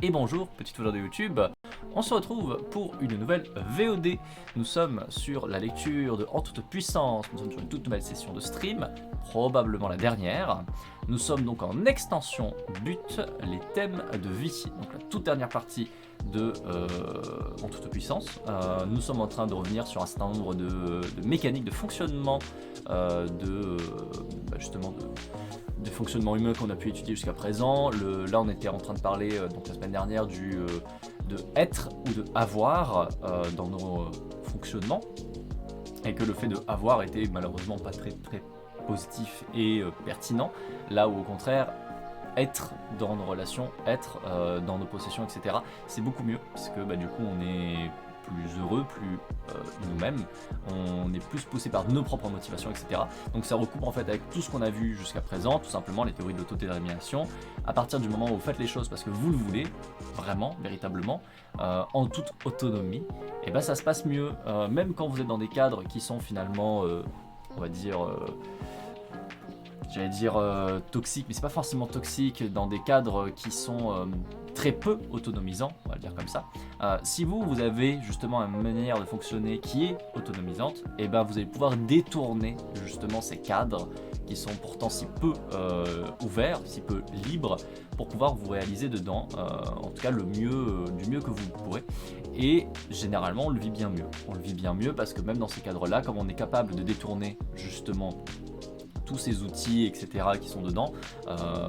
Et bonjour, petit joueur de YouTube, on se retrouve pour une nouvelle VOD. Nous sommes sur la lecture de En toute puissance, nous sommes sur une toute nouvelle session de stream, probablement la dernière. Nous sommes donc en extension but, les thèmes de vie, donc la toute dernière partie de En toute puissance. Nous sommes en train de revenir sur un certain nombre de mécaniques de fonctionnement, justement des fonctionnements humains qu'on a pu étudier jusqu'à présent. Là, on était en train de parler donc la semaine dernière de être ou de avoir dans nos fonctionnements, et que le fait de avoir était malheureusement pas très positif et pertinent. Là où au contraire, être dans nos relations, être dans nos possessions, etc., c'est beaucoup mieux, parce que du coup on est plus heureux, plus nous-mêmes, on est plus poussé par nos propres motivations, etc. Donc ça recoupe en fait avec tout ce qu'on a vu jusqu'à présent, tout simplement les théories de l'autodétermination. À partir du moment où vous faites les choses parce que vous le voulez, vraiment, véritablement, en toute autonomie, et ben ça se passe mieux, même quand vous êtes dans des cadres qui sont finalement, on va dire... j'allais dire toxique, mais c'est pas forcément toxique, dans des cadres qui sont très peu autonomisants, on va le dire comme ça. Si vous avez justement une manière de fonctionner qui est autonomisante, et ben vous allez pouvoir détourner justement ces cadres qui sont pourtant si peu ouverts, si peu libres, pour pouvoir vous réaliser dedans, en tout cas le mieux, du mieux que vous pourrez. Et généralement on le vit bien mieux. On le vit bien mieux parce que même dans ces cadres-là, comme on est capable de détourner justement tous ces outils, etc., qui sont dedans,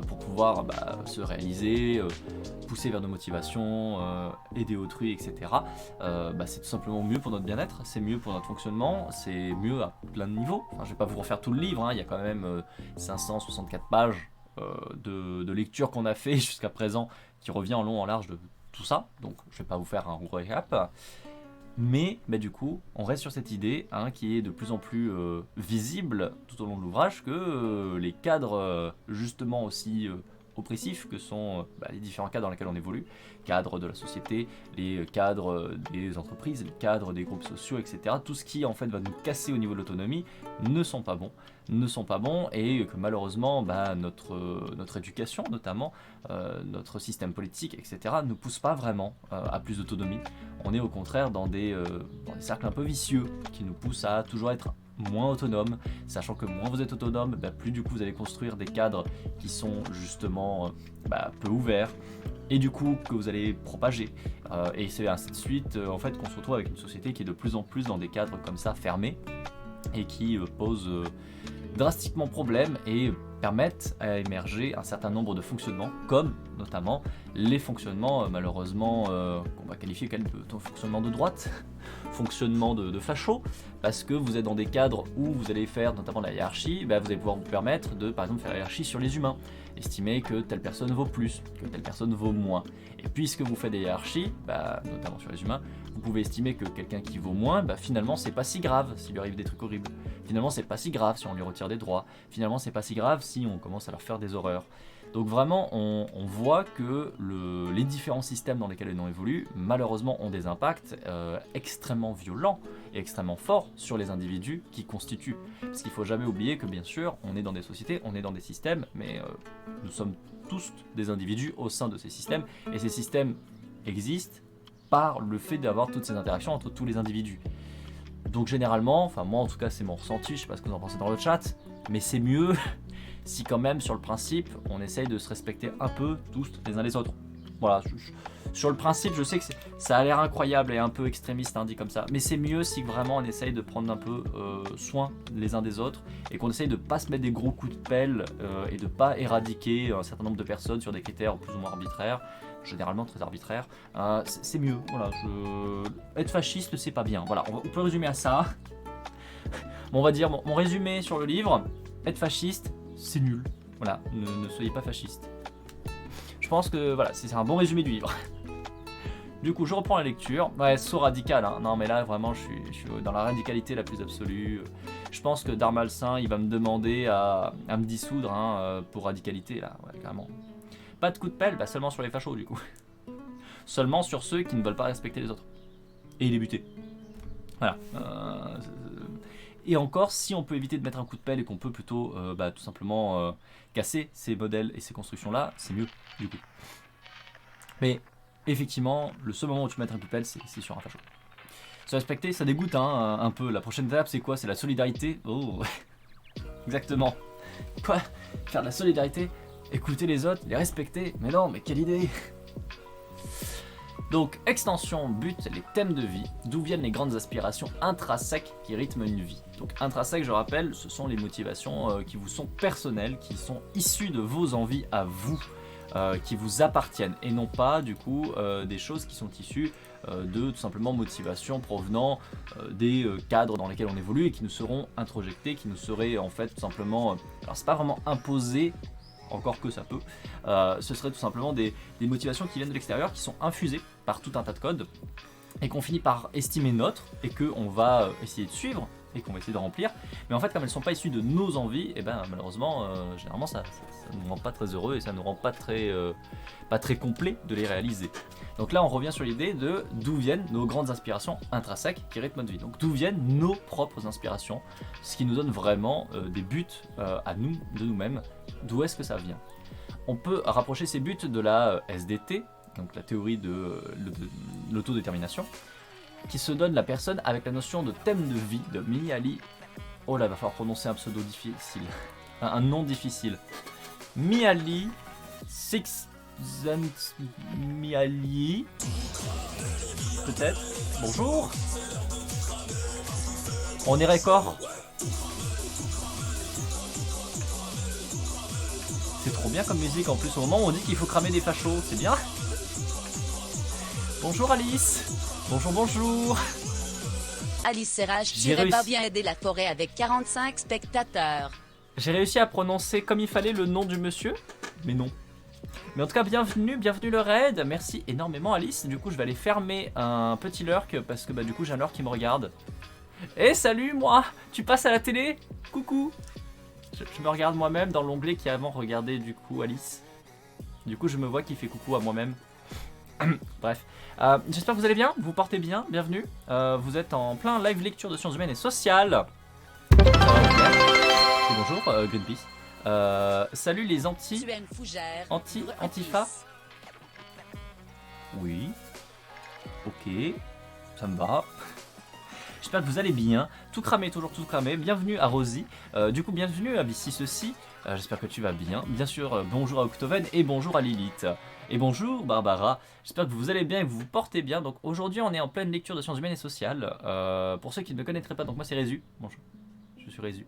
pour pouvoir se réaliser, pousser vers nos motivations, aider autrui, etc., c'est tout simplement mieux pour notre bien-être, c'est mieux pour notre fonctionnement, c'est mieux à plein de niveaux. Enfin, je vais pas vous refaire tout le livre, hein, il y a quand même 564 pages de lecture qu'on a fait jusqu'à présent, qui revient en long en large de tout ça, donc je vais pas vous faire un récap. Mais du coup, on reste sur cette idée qui est de plus en plus visible tout au long de l'ouvrage, que les cadres justement aussi oppressifs que sont les différents cadres dans lesquels on évolue, cadres de la société, les cadres des entreprises, les cadres des groupes sociaux, etc. Tout ce qui en fait va nous casser au niveau de l'autonomie ne sont pas bons, et que malheureusement notre éducation notamment, notre système politique, etc., ne pousse pas vraiment à plus d'autonomie. On est au contraire dans des cercles un peu vicieux qui nous poussent à toujours être moins autonome, sachant que moins vous êtes autonome, plus du coup vous allez construire des cadres qui sont justement peu ouverts, et du coup que vous allez propager. Et c'est ainsi de suite, en fait, qu'on se retrouve avec une société qui est de plus en plus dans des cadres comme ça fermés, et qui posent drastiquement problème et permettent à émerger un certain nombre de fonctionnements, comme notamment les fonctionnements malheureusement qu'on va qualifier de fonctionnement de droite, fonctionnement de facho, parce que vous êtes dans des cadres où vous allez faire notamment de la hiérarchie, vous allez pouvoir vous permettre de par exemple faire la hiérarchie sur les humains, estimer que telle personne vaut plus, que telle personne vaut moins. Et puisque vous faites des hiérarchies, notamment sur les humains, vous pouvez estimer que quelqu'un qui vaut moins, finalement c'est pas si grave s'il lui arrive des trucs horribles. Finalement c'est pas si grave si on lui retire des droits. Finalement c'est pas si grave si on commence à leur faire des horreurs. Donc vraiment on voit que les différents systèmes dans lesquels on évolue malheureusement ont des impacts extrêmement violents et extrêmement forts sur les individus qui constituent. Parce qu'il ne faut jamais oublier que bien sûr on est dans des sociétés, on est dans des systèmes, mais nous sommes tous des individus au sein de ces systèmes, et ces systèmes existent par le fait d'avoir toutes ces interactions entre tous les individus. Donc généralement, enfin moi en tout cas c'est mon ressenti, je sais pas ce que vous en pensez dans le chat, mais c'est mieux si quand même sur le principe on essaye de se respecter un peu tous les uns les autres. Voilà, sur le principe je sais que ça a l'air incroyable et un peu extrémiste dit comme ça, mais c'est mieux si vraiment on essaye de prendre un peu soin les uns des autres, et qu'on essaye de pas se mettre des gros coups de pelle et de pas éradiquer un certain nombre de personnes sur des critères plus ou moins arbitraires, généralement très arbitraires. C'est mieux, voilà, être fasciste c'est pas bien, voilà, on peut résumer à ça. Bon, on va dire mon résumé sur le livre: être fasciste c'est nul, voilà, ne soyez pas fasciste. Je pense que voilà, c'est un bon résumé du livre. Du coup, je reprends la lecture. Ouais, saut radical, hein. Non, mais là, vraiment, je suis dans la radicalité la plus absolue. Je pense que Darmalsain, il va me demander à me dissoudre pour radicalité, là, ouais, carrément. Pas de coup de pelle, seulement sur les fachos, du coup. Seulement sur ceux qui ne veulent pas respecter les autres. Et les buter. Voilà. Et encore, si on peut éviter de mettre un coup de pelle et qu'on peut plutôt tout simplement casser ces modèles et ces constructions-là, c'est mieux, du coup. Mais effectivement, le seul moment où tu mets un pipel, c'est sur un facho. Se respecter, ça dégoûte hein, un peu. La prochaine étape, c'est quoi? C'est la solidarité. Oh, exactement. Quoi? Faire de la solidarité? Écouter les autres, les respecter? Mais non, mais quelle idée! Donc, extension, but, les thèmes de vie, d'où viennent les grandes aspirations intrinsèques qui rythment une vie. Donc, intrinsèques, je rappelle, ce sont les motivations qui vous sont personnelles, qui sont issues de vos envies à vous, qui vous appartiennent, et non pas, du coup, des choses qui sont issues de tout simplement motivations provenant des cadres dans lesquels on évolue et qui nous seront introjectés, qui nous seraient en fait tout simplement, alors c'est pas vraiment imposé, encore que ça peut, ce serait tout simplement des motivations qui viennent de l'extérieur, qui sont infusées par tout un tas de codes et qu'on finit par estimer neutres et qu'on va essayer de suivre et qu'on va essayer de remplir, mais en fait comme elles ne sont pas issues de nos envies, et ben malheureusement généralement ça nous rend pas très heureux et ça nous rend pas très complet de les réaliser. Donc là on revient sur l'idée de d'où viennent nos grandes inspirations intrinsèques qui rythment notre vie, donc d'où viennent nos propres inspirations, ce qui nous donne vraiment des buts à nous, de nous-mêmes, d'où est-ce que ça vient. On peut rapprocher ces buts de la SDT, donc la théorie de l'autodétermination, qui se donne la personne avec la notion de thème de vie de Mihaly. Oh là, il va falloir prononcer un pseudo difficile, un nom difficile. Mihaly Mihaly, peut-être. Bonjour. On est record. C'est trop bien comme musique en plus au moment où on dit qu'il faut cramer des fachos, c'est bien. Bonjour Alice. Bonjour, bonjour. Alice Serrage t'irait pas bien aider la forêt avec 45 spectateurs. J'ai réussi à prononcer comme il fallait le nom du monsieur, mais non. Mais en tout cas, bienvenue le raid. Merci énormément Alice. Du coup, je vais aller fermer un petit lurk parce que du coup, j'ai un lurk qui me regarde. Eh salut moi, tu passes à la télé? Coucou. Je me regarde moi-même dans l'onglet qui avant regardait du coup Alice. Du coup, je me vois qui fait coucou à moi-même. Bref, j'espère que vous allez bien, vous portez bien, bienvenue. Vous êtes en plein live lecture de sciences humaines et sociales. Et bonjour Greenpeace. Salut les antifa. Oui. Ok, ça me va. J'espère que vous allez bien. Tout cramé, toujours tout cramé. Bienvenue à Rosie. Du coup, bienvenue à Bici Ceci. J'espère que tu vas bien. Bien sûr, bonjour à Octoven et bonjour à Lilith. Et bonjour Barbara. J'espère que vous allez bien et que vous vous portez bien. Donc aujourd'hui, on est en pleine lecture de sciences humaines et sociales. Pour ceux qui ne me connaîtraient pas, donc moi c'est Résu. Bonjour, je suis Résu.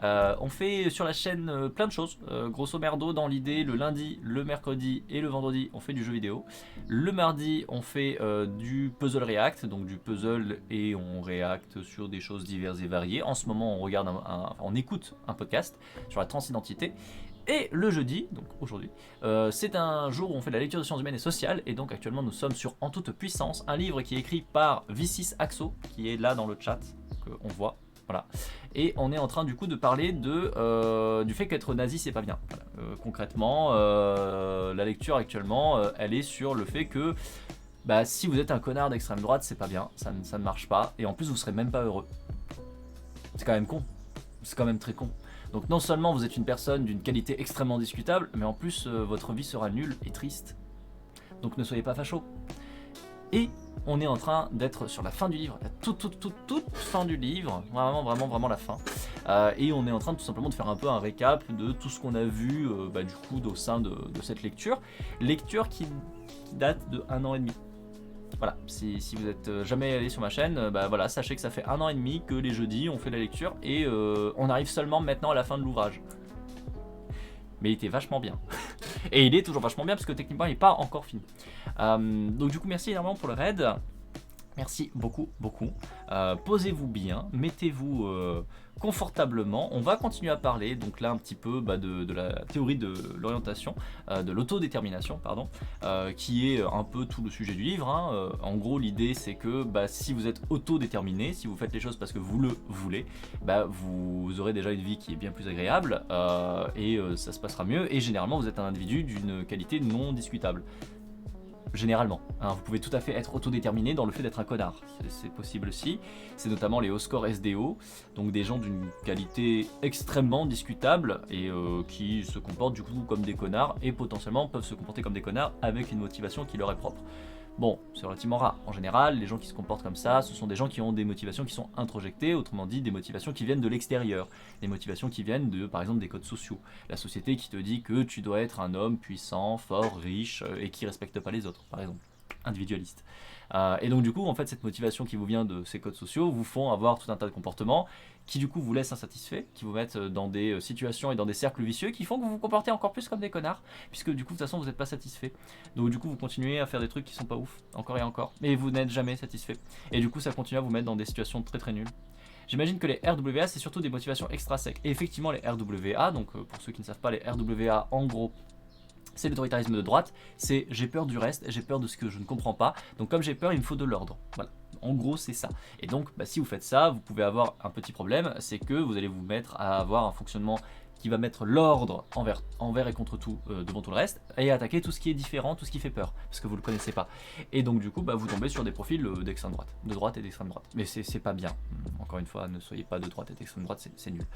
On fait sur la chaîne plein de choses, grosso merdo dans l'idée, le lundi, le mercredi et le vendredi on fait du jeu vidéo. Le mardi on fait du puzzle react, donc du puzzle et on react sur des choses diverses et variées. En ce moment on regarde on écoute un podcast sur la transidentité. Et le jeudi, donc aujourd'hui, c'est un jour où on fait de la lecture de sciences humaines et sociales. Et donc actuellement nous sommes sur En toute puissance, un livre qui est écrit par Vicis Axo, qui est là dans le chat, qu'on voit. Voilà. Et on est en train du coup de parler du fait qu'être nazi c'est pas bien. Voilà. Concrètement, la lecture actuellement, elle est sur le fait que si vous êtes un connard d'extrême droite, c'est pas bien, ça ne marche pas, et en plus vous serez même pas heureux. C'est quand même con, c'est quand même très con. Donc non seulement vous êtes une personne d'une qualité extrêmement discutable, mais en plus votre vie sera nulle et triste. Donc ne soyez pas facho. Et on est en train d'être sur la fin du livre, la toute fin du livre, vraiment la fin. Et on est en train tout simplement de faire un peu un récap de tout ce qu'on a vu du coup au sein de cette lecture. Lecture qui date de 1 an et demi. Voilà, si vous êtes jamais allé sur ma chaîne, voilà, sachez que ça fait 1 an et demi que les jeudis on fait la lecture et on arrive seulement maintenant à la fin de l'ouvrage. Mais il était vachement bien. Et il est toujours vachement bien parce que techniquement il n'est pas encore fini. Donc du coup merci énormément pour le raid. Merci beaucoup. Posez-vous bien, mettez-vous confortablement. On va continuer à parler donc là un petit peu de la théorie de l'orientation, de l'autodétermination pardon, qui est un peu tout le sujet du livre. Hein. En gros l'idée c'est que si vous êtes autodéterminé, si vous faites les choses parce que vous le voulez, vous aurez déjà une vie qui est bien plus agréable et ça se passera mieux, et généralement vous êtes un individu d'une qualité non discutable. Généralement, hein, vous pouvez tout à fait être autodéterminé dans le fait d'être un connard, c'est possible aussi. C'est notamment les hauts scores SDO, donc des gens d'une qualité extrêmement discutable et qui se comportent du coup comme des connards et potentiellement peuvent se comporter comme des connards avec une motivation qui leur est propre. Bon, c'est relativement rare. En général, les gens qui se comportent comme ça, ce sont des gens qui ont des motivations qui sont introjectées, autrement dit des motivations qui viennent de l'extérieur, des motivations qui viennent de, par exemple, des codes sociaux. La société qui te dit que tu dois être un homme puissant, fort, riche et qui respecte pas les autres, par exemple, individualiste. Et donc du coup, en fait, cette motivation qui vous vient de ces codes sociaux vous font avoir tout un tas de comportements qui du coup vous laissent insatisfaits, qui vous mettent dans des situations et dans des cercles vicieux qui font que vous vous comportez encore plus comme des connards, puisque du coup de toute façon vous n'êtes pas satisfait. Donc du coup vous continuez à faire des trucs qui sont pas ouf, encore et encore, mais vous n'êtes jamais satisfait. Et du coup ça continue à vous mettre dans des situations très très nulles. J'imagine que les RWA c'est surtout des motivations extrinsèques. Et effectivement les RWA, donc pour ceux qui ne savent pas, les RWA en gros c'est l'autoritarisme de droite, c'est j'ai peur du reste, j'ai peur de ce que je ne comprends pas, donc comme j'ai peur il me faut de l'ordre, voilà. En gros c'est ça. Et donc si vous faites ça, vous pouvez avoir un petit problème, c'est que vous allez vous mettre à avoir un fonctionnement qui va mettre l'ordre envers et contre tout devant tout le reste, et attaquer tout ce qui est différent, tout ce qui fait peur, parce que vous ne le connaissez pas. Et donc du coup vous tombez sur des profils d'extrême droite, de droite et d'extrême droite. Mais c'est pas bien, encore une fois, ne soyez pas de droite et d'extrême droite, c'est nul.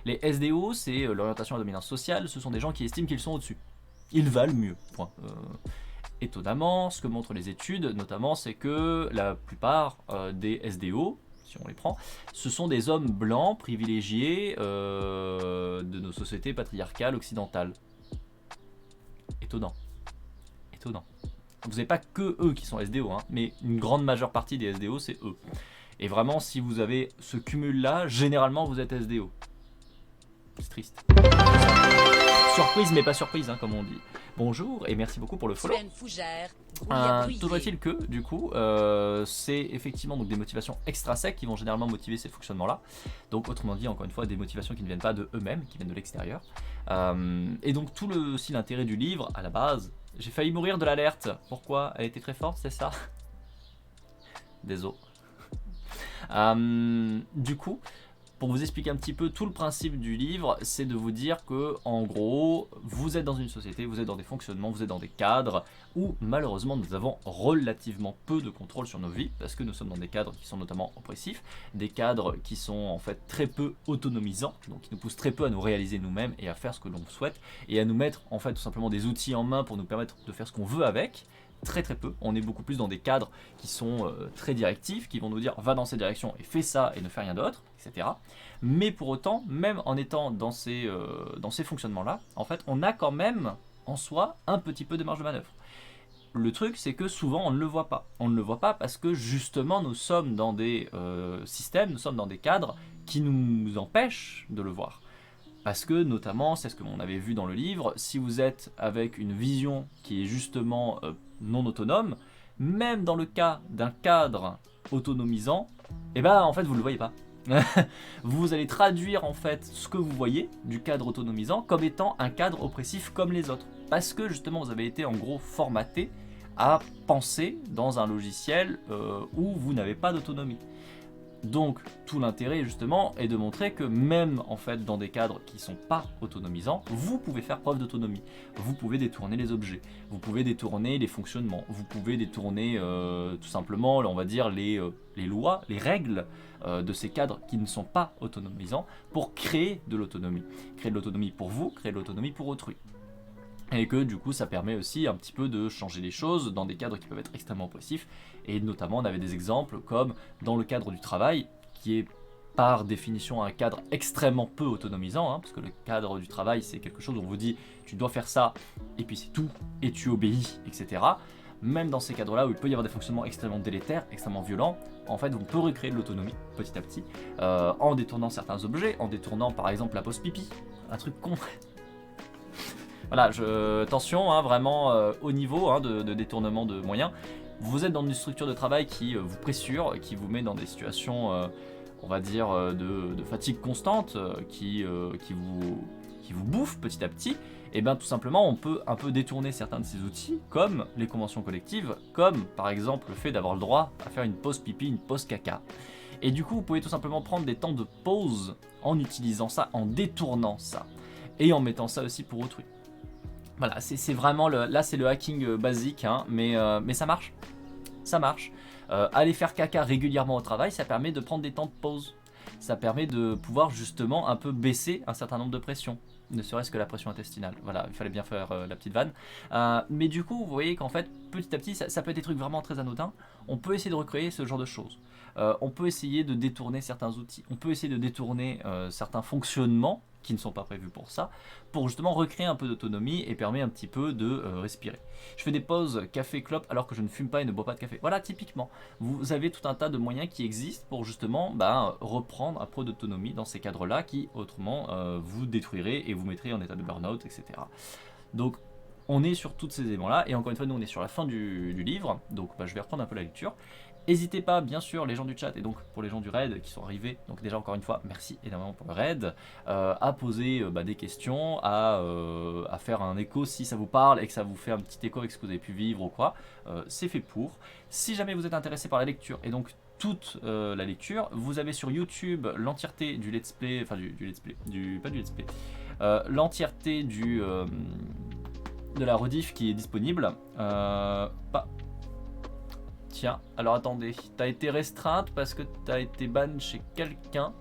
Les SDO, c'est l'orientation à la dominance sociale, ce sont des gens qui estiment qu'ils sont au-dessus. Ils valent mieux, point. Étonnamment, ce que montrent les études, notamment, c'est que la plupart des SDO, si on les prend, ce sont des hommes blancs privilégiés de nos sociétés patriarcales occidentales. Étonnant. Étonnant. Vous n'avez pas que eux qui sont SDO, hein, mais une grande majeure partie des SDO, c'est eux. Et vraiment, si vous avez ce cumul-là, généralement, vous êtes SDO. C'est triste. Surprise mais pas surprise, hein, comme on dit. Bonjour et merci beaucoup pour le follow. Toujours est-il que, du coup, c'est effectivement donc, des motivations extrinsèques qui vont généralement motiver ces fonctionnements-là. Donc, autrement dit, encore une fois, des motivations qui ne viennent pas de eux-mêmes, qui viennent de l'extérieur. Et donc, tout aussi l'intérêt du livre, à la base, j'ai failli mourir de l'alerte. Pourquoi? Elle était très forte, c'est ça? Désolé. Du coup, pour vous expliquer un petit peu tout le principe du livre, c'est de vous dire que, en gros, vous êtes dans une société, vous êtes dans des fonctionnements, vous êtes dans des cadres où malheureusement nous avons relativement peu de contrôle sur nos vies parce que nous sommes dans des cadres qui sont notamment oppressifs, des cadres qui sont en fait très peu autonomisants, donc qui nous poussent très peu à nous réaliser nous-mêmes et à faire ce que l'on souhaite et à nous mettre en fait tout simplement des outils en main pour nous permettre de faire ce qu'on veut avec. Très très peu, on est beaucoup plus dans des cadres qui sont très directifs, qui vont nous dire va dans cette direction et fais ça et ne fais rien d'autre, etc. Mais pour autant, même en étant dans ces fonctionnements là, en fait on a quand même en soi un petit peu de marge de manœuvre. Le truc c'est que souvent on ne le voit pas. On ne le voit pas parce que justement nous sommes dans des systèmes, nous sommes dans des cadres qui nous empêchent de le voir. Parce que notamment, c'est ce que l'on avait vu dans le livre, si vous êtes avec une vision qui est justement non autonome, même dans le cas d'un cadre autonomisant, eh ben en fait vous ne le voyez pas. Vous allez traduire en fait ce que vous voyez du cadre autonomisant comme étant un cadre oppressif comme les autres. Parce que justement vous avez été en gros formaté à penser dans un logiciel où vous n'avez pas d'autonomie. Donc tout l'intérêt justement est de montrer que même en fait dans des cadres qui ne sont pas autonomisants, vous pouvez faire preuve d'autonomie. Vous pouvez détourner les objets, vous pouvez détourner les fonctionnements, vous pouvez détourner tout simplement on va dire les lois, les règles de ces cadres qui ne sont pas autonomisants pour créer de l'autonomie. Créer de l'autonomie pour vous, créer de l'autonomie pour autrui. Et que du coup ça permet aussi un petit peu de changer les choses dans des cadres qui peuvent être extrêmement oppressifs. Et notamment on avait des exemples comme dans le cadre du travail, qui est par définition un cadre extrêmement peu autonomisant, hein, parce que le cadre du travail c'est quelque chose où on vous dit tu dois faire ça, et puis c'est tout, et tu obéis, etc. Même dans ces cadres-là où il peut y avoir des fonctionnements extrêmement délétères, extrêmement violents, en fait on peut recréer de l'autonomie petit à petit, en détournant certains objets, en détournant par exemple la pause pipi, un truc con. Voilà, attention, hein, vraiment haut niveau hein, de détournement de moyens. Vous êtes dans une structure de travail qui vous pressure, qui vous met dans des situations, on va dire, de fatigue constante, qui vous bouffe petit à petit. Et bien tout simplement, on peut un peu détourner certains de ces outils, comme les conventions collectives, comme par exemple le fait d'avoir le droit à faire une pause pipi, une pause caca. Et du coup, vous pouvez tout simplement prendre des temps de pause en utilisant ça, en détournant ça, et en mettant ça aussi pour autrui. Voilà, c'est vraiment, là c'est le hacking basique, hein, mais ça marche. Ça marche. Aller faire caca régulièrement au travail, ça permet de prendre des temps de pause. Ça permet de pouvoir justement un peu baisser un certain nombre de pressions. Ne serait-ce que la pression intestinale. Voilà, il fallait bien faire la petite vanne. Mais du coup, vous voyez qu'en fait, petit à petit, ça peut être des trucs vraiment très anodins. On peut essayer de recréer ce genre de choses. On peut essayer de détourner certains outils. On peut essayer de détourner certains fonctionnements qui ne sont pas prévus pour ça, pour justement recréer un peu d'autonomie et permettre un petit peu de respirer. Je fais des pauses café-clope alors que je ne fume pas et ne bois pas de café. Voilà, typiquement, vous avez tout un tas de moyens qui existent pour justement reprendre un peu d'autonomie dans ces cadres-là qui, autrement, vous détruiraient et vous mettraient en état de burn-out, etc. Donc, on est sur tous ces éléments-là, et encore une fois, nous on est sur la fin du livre, donc je vais reprendre un peu la lecture. N'hésitez pas, bien sûr, les gens du chat et donc pour les gens du raid qui sont arrivés, donc déjà encore une fois, merci énormément pour le raid, à poser des questions, à faire un écho si ça vous parle et que ça vous fait un petit écho avec ce que vous avez pu vivre ou quoi, c'est fait pour. Si jamais vous êtes intéressé par la lecture et donc toute la lecture, vous avez sur YouTube l'entièreté du let's play, enfin du let's play, pas du let's play, l'entièreté de la rediff qui est disponible. Tiens, alors attendez, t'as été restreinte parce que t'as été ban chez quelqu'un.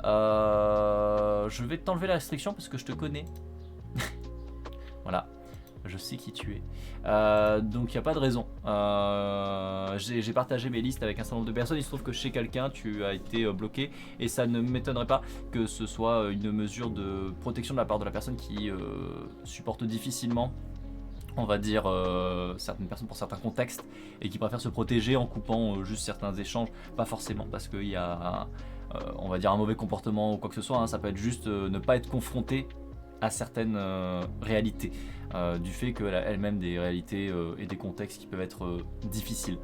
Je vais t'enlever la restriction parce que je te connais. Voilà, je sais qui tu es. Donc il n'y a pas de raison. J'ai partagé mes listes avec un certain nombre de personnes. Il se trouve que chez quelqu'un tu as été bloqué. Et ça ne m'étonnerait pas que ce soit une mesure de protection de la part de la personne qui supporte difficilement, on va dire, certaines personnes pour certains contextes et qui préfèrent se protéger en coupant juste certains échanges, pas forcément parce qu'il y a on va dire un mauvais comportement ou quoi que ce soit, hein. Ça peut être juste ne pas être confronté à certaines réalités, du fait qu'elle a elle-même des réalités et des contextes qui peuvent être difficiles,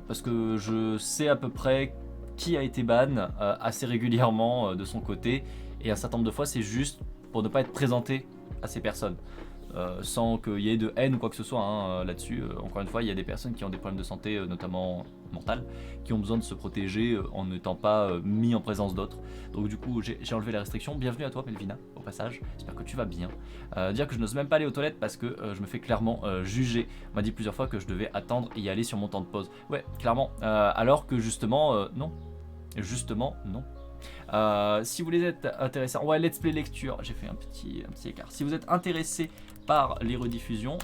parce que je sais à peu près qui a été ban assez régulièrement de son côté, et un certain nombre de fois c'est juste pour ne pas être présenté à ces personnes. Sans qu'il y ait de haine ou quoi que ce soit, hein, là-dessus. Encore une fois, il y a des personnes qui ont des problèmes de santé, notamment mentale, qui ont besoin de se protéger en n'étant pas mis en présence d'autres. Donc du coup, j'ai enlevé la restriction. Bienvenue à toi, Melvina, au passage. J'espère que tu vas bien. Dire que je n'ose même pas aller aux toilettes parce que je me fais clairement juger. On m'a dit plusieurs fois que je devais attendre et y aller sur mon temps de pause. Ouais, clairement. Alors que justement, non. Justement, non. Si vous voulez être intéressé, ouais, let's play lecture, j'ai fait un petit écart. Si vous êtes intéressé par les rediffusions,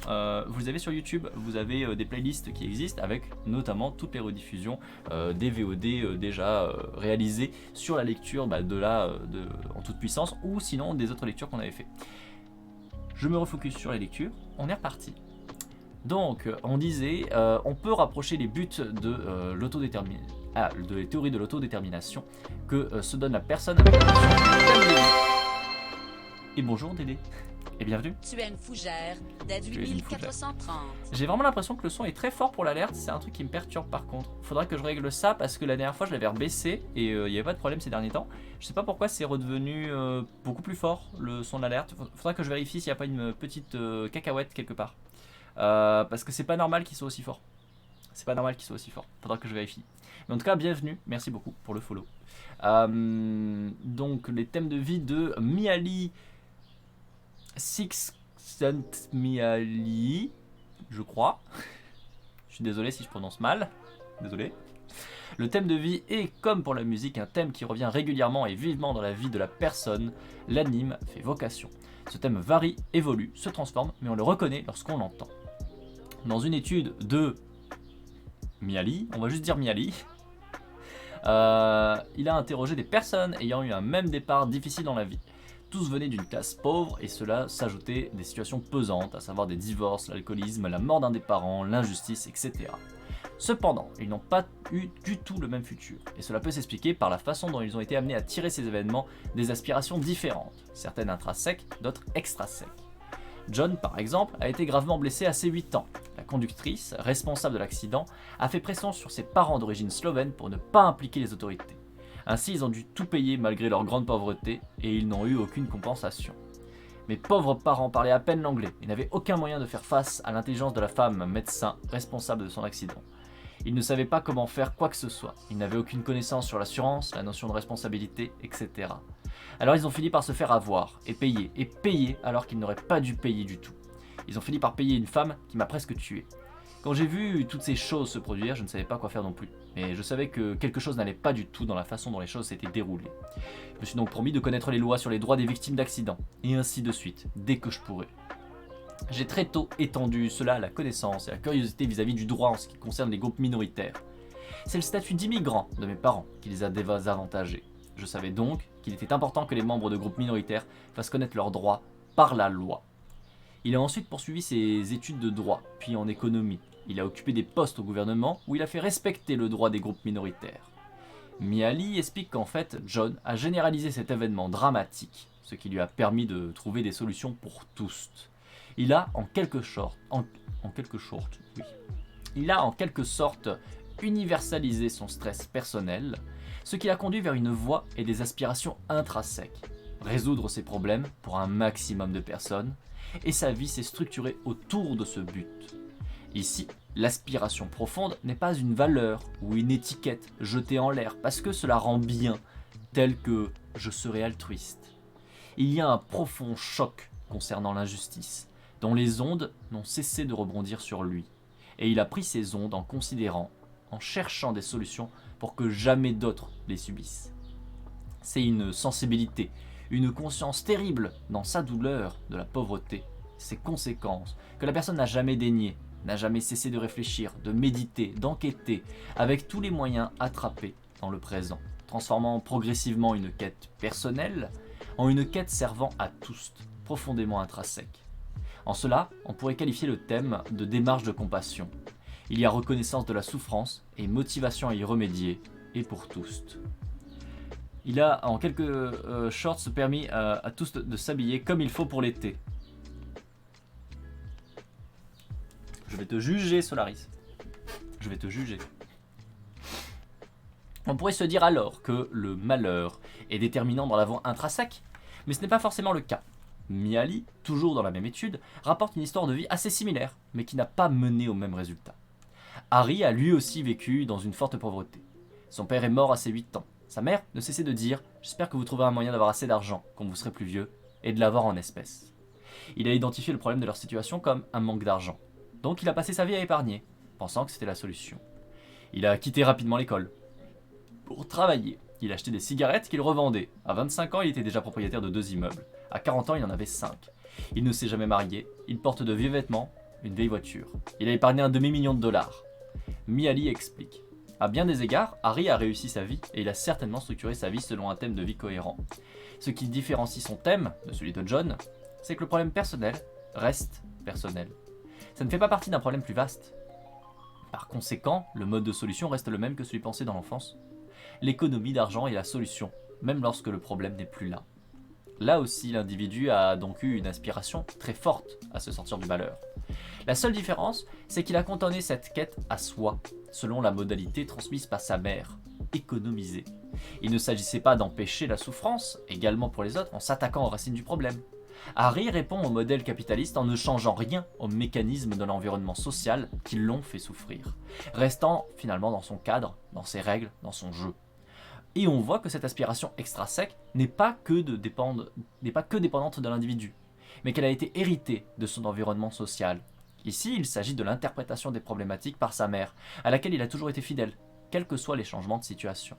vous avez sur YouTube, vous avez des playlists qui existent avec notamment toutes les rediffusions des VOD déjà réalisées sur la lecture en toute puissance, ou sinon des autres lectures qu'on avait fait. Je me refocus sur les lectures, on est reparti. Donc, on disait, on peut rapprocher les buts de des théories de l'autodétermination que se donne la personne avec la notion de thème de vie. Et bonjour Dédé, et bienvenue. Tu es une fougère d'Ed 8430. J'ai vraiment l'impression que le son est très fort pour l'alerte, c'est un truc qui me perturbe par contre. Faudrait que je règle ça parce que la dernière fois je l'avais rebaissé et il n'y avait pas de problème ces derniers temps. Je sais pas pourquoi c'est redevenu beaucoup plus fort le son de l'alerte. Faudrait que je vérifie s'il n'y a pas une petite cacahuète quelque part. Parce que c'est pas normal qu'il soit aussi fort. C'est pas normal qu'il soit aussi fort. Faudra que je vérifie. Mais en tout cas, bienvenue. Merci beaucoup pour le follow. Donc, les thèmes de vie de Miali. Six Miali. Je crois. Je suis désolé si je prononce mal. Désolé. Le thème de vie est, comme pour la musique, un thème qui revient régulièrement et vivement dans la vie de la personne. L'anime fait vocation. Ce thème varie, évolue, se transforme, mais on le reconnaît lorsqu'on l'entend. Dans une étude de Miali, on va juste dire Miali, il a interrogé des personnes ayant eu un même départ difficile dans la vie. Tous venaient d'une classe pauvre et cela s'ajoutait des situations pesantes, à savoir des divorces, l'alcoolisme, la mort d'un des parents, l'injustice, etc. Cependant, ils n'ont pas eu du tout le même futur, et cela peut s'expliquer par la façon dont ils ont été amenés à tirer ces événements des aspirations différentes, certaines intrinsèques, d'autres extrinsèques. John, par exemple, a été gravement blessé à ses 8 ans. La conductrice, responsable de l'accident, a fait pression sur ses parents d'origine slovène pour ne pas impliquer les autorités. Ainsi, ils ont dû tout payer malgré leur grande pauvreté, et ils n'ont eu aucune compensation. Mes pauvres parents parlaient à peine l'anglais et n'avaient aucun moyen de faire face à l'intelligence de la femme médecin responsable de son accident. Ils ne savaient pas comment faire quoi que ce soit. Ils n'avaient aucune connaissance sur l'assurance, la notion de responsabilité, etc. Alors ils ont fini par se faire avoir, et payer alors qu'ils n'auraient pas dû payer du tout. Ils ont fini par payer une femme qui m'a presque tué. Quand j'ai vu toutes ces choses se produire, je ne savais pas quoi faire non plus. Mais je savais que quelque chose n'allait pas du tout dans la façon dont les choses s'étaient déroulées. Je me suis donc promis de connaître les lois sur les droits des victimes d'accidents, et ainsi de suite, dès que je pourrais. J'ai très tôt étendu cela à la connaissance et à la curiosité vis-à-vis du droit en ce qui concerne les groupes minoritaires. C'est le statut d'immigrant de mes parents qui les a désavantagés. Je savais donc qu'il était important que les membres de groupes minoritaires fassent connaître leurs droits par la loi. Il a ensuite poursuivi ses études de droit, puis en économie. Il a occupé des postes au gouvernement où il a fait respecter le droit des groupes minoritaires. Mihaly explique qu'en fait, John a généralisé cet événement dramatique, ce qui lui a permis de trouver des solutions pour tous. Il a en quelque sorte universalisé son stress personnel, ce qui l'a conduit vers une voie et des aspirations intrinsèques. Résoudre ses problèmes pour un maximum de personnes, et sa vie s'est structurée autour de ce but. Ici, l'aspiration profonde n'est pas une valeur ou une étiquette jetée en l'air parce que cela rend bien, tel que « je serai altruiste ». Il y a un profond choc concernant l'injustice, dont les ondes n'ont cessé de rebondir sur lui. Et il a pris ces ondes en considérant, en cherchant des solutions pour que jamais d'autres les subissent. C'est une sensibilité, une conscience terrible dans sa douleur de la pauvreté, ses conséquences, que la personne n'a jamais dénié, n'a jamais cessé de réfléchir, de méditer, d'enquêter, avec tous les moyens attrapés dans le présent, transformant progressivement une quête personnelle en une quête servant à tous, profondément intrinsèque. En cela, on pourrait qualifier le thème de démarche de compassion. Il y a reconnaissance de la souffrance et motivation à y remédier, et pour tous. Il a en quelques shorts permis à tous de s'habiller comme il faut pour l'été. Je vais te juger, Solaris. Je vais te juger. On pourrait se dire alors que le malheur est déterminant dans la voie intrinsèque, mais ce n'est pas forcément le cas. Mihaly, toujours dans la même étude, rapporte une histoire de vie assez similaire, mais qui n'a pas mené au même résultat. Harry a lui aussi vécu dans une forte pauvreté. Son père est mort à ses 8 ans. Sa mère ne cessait de dire « J'espère que vous trouverez un moyen d'avoir assez d'argent quand vous serez plus vieux, et de l'avoir en espèces. » Il a identifié le problème de leur situation comme un manque d'argent. Donc il a passé sa vie à épargner, pensant que c'était la solution. Il a quitté rapidement l'école. Pour travailler, il achetait des cigarettes qu'il revendait. À 25 ans, il était déjà propriétaire de 2 immeubles. À 40 ans, il en avait 5. Il ne s'est jamais marié, il porte de vieux vêtements, une vieille voiture. Il a épargné un demi-million de dollars. Mihaly explique. À bien des égards, Harry a réussi sa vie et il a certainement structuré sa vie selon un thème de vie cohérent. Ce qui différencie son thème de celui de John, c'est que le problème personnel reste personnel. Ça ne fait pas partie d'un problème plus vaste. Par conséquent, le mode de solution reste le même que celui pensé dans l'enfance. L'économie d'argent est la solution, même lorsque le problème n'est plus là. Là aussi, l'individu a donc eu une aspiration très forte à se sortir du malheur. La seule différence, c'est qu'il a cantonné cette quête à soi, selon la modalité transmise par sa mère, économiser. Il ne s'agissait pas d'empêcher la souffrance, également pour les autres, en s'attaquant aux racines du problème. Harry répond au modèle capitaliste en ne changeant rien aux mécanismes de l'environnement social qui l'ont fait souffrir, restant finalement dans son cadre, dans ses règles, dans son jeu. Et on voit que cette aspiration extrinsèque n'est pas que dépendante de l'individu, mais qu'elle a été héritée de son environnement social. Ici, il s'agit de l'interprétation des problématiques par sa mère, à laquelle il a toujours été fidèle, quels que soient les changements de situation.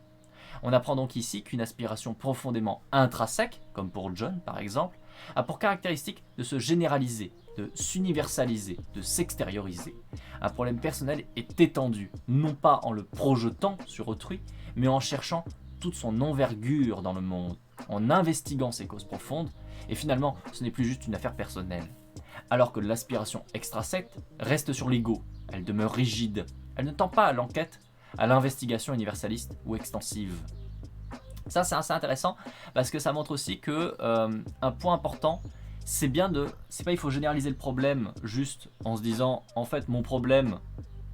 On apprend donc ici qu'une aspiration profondément intrinsèque, comme pour John par exemple, a pour caractéristique de se généraliser, de s'universaliser, de s'extérioriser. Un problème personnel est étendu, non pas en le projetant sur autrui, mais en cherchant toute son envergure dans le monde, en investiguant ses causes profondes, et finalement ce n'est plus juste une affaire personnelle. Alors que l'aspiration extrinsèque reste sur l'ego, elle demeure rigide, elle ne tend pas à l'enquête, à l'investigation universaliste ou extensive. Ça c'est assez intéressant parce que ça montre aussi que un point important, c'est pas il faut généraliser le problème juste en se disant en fait mon problème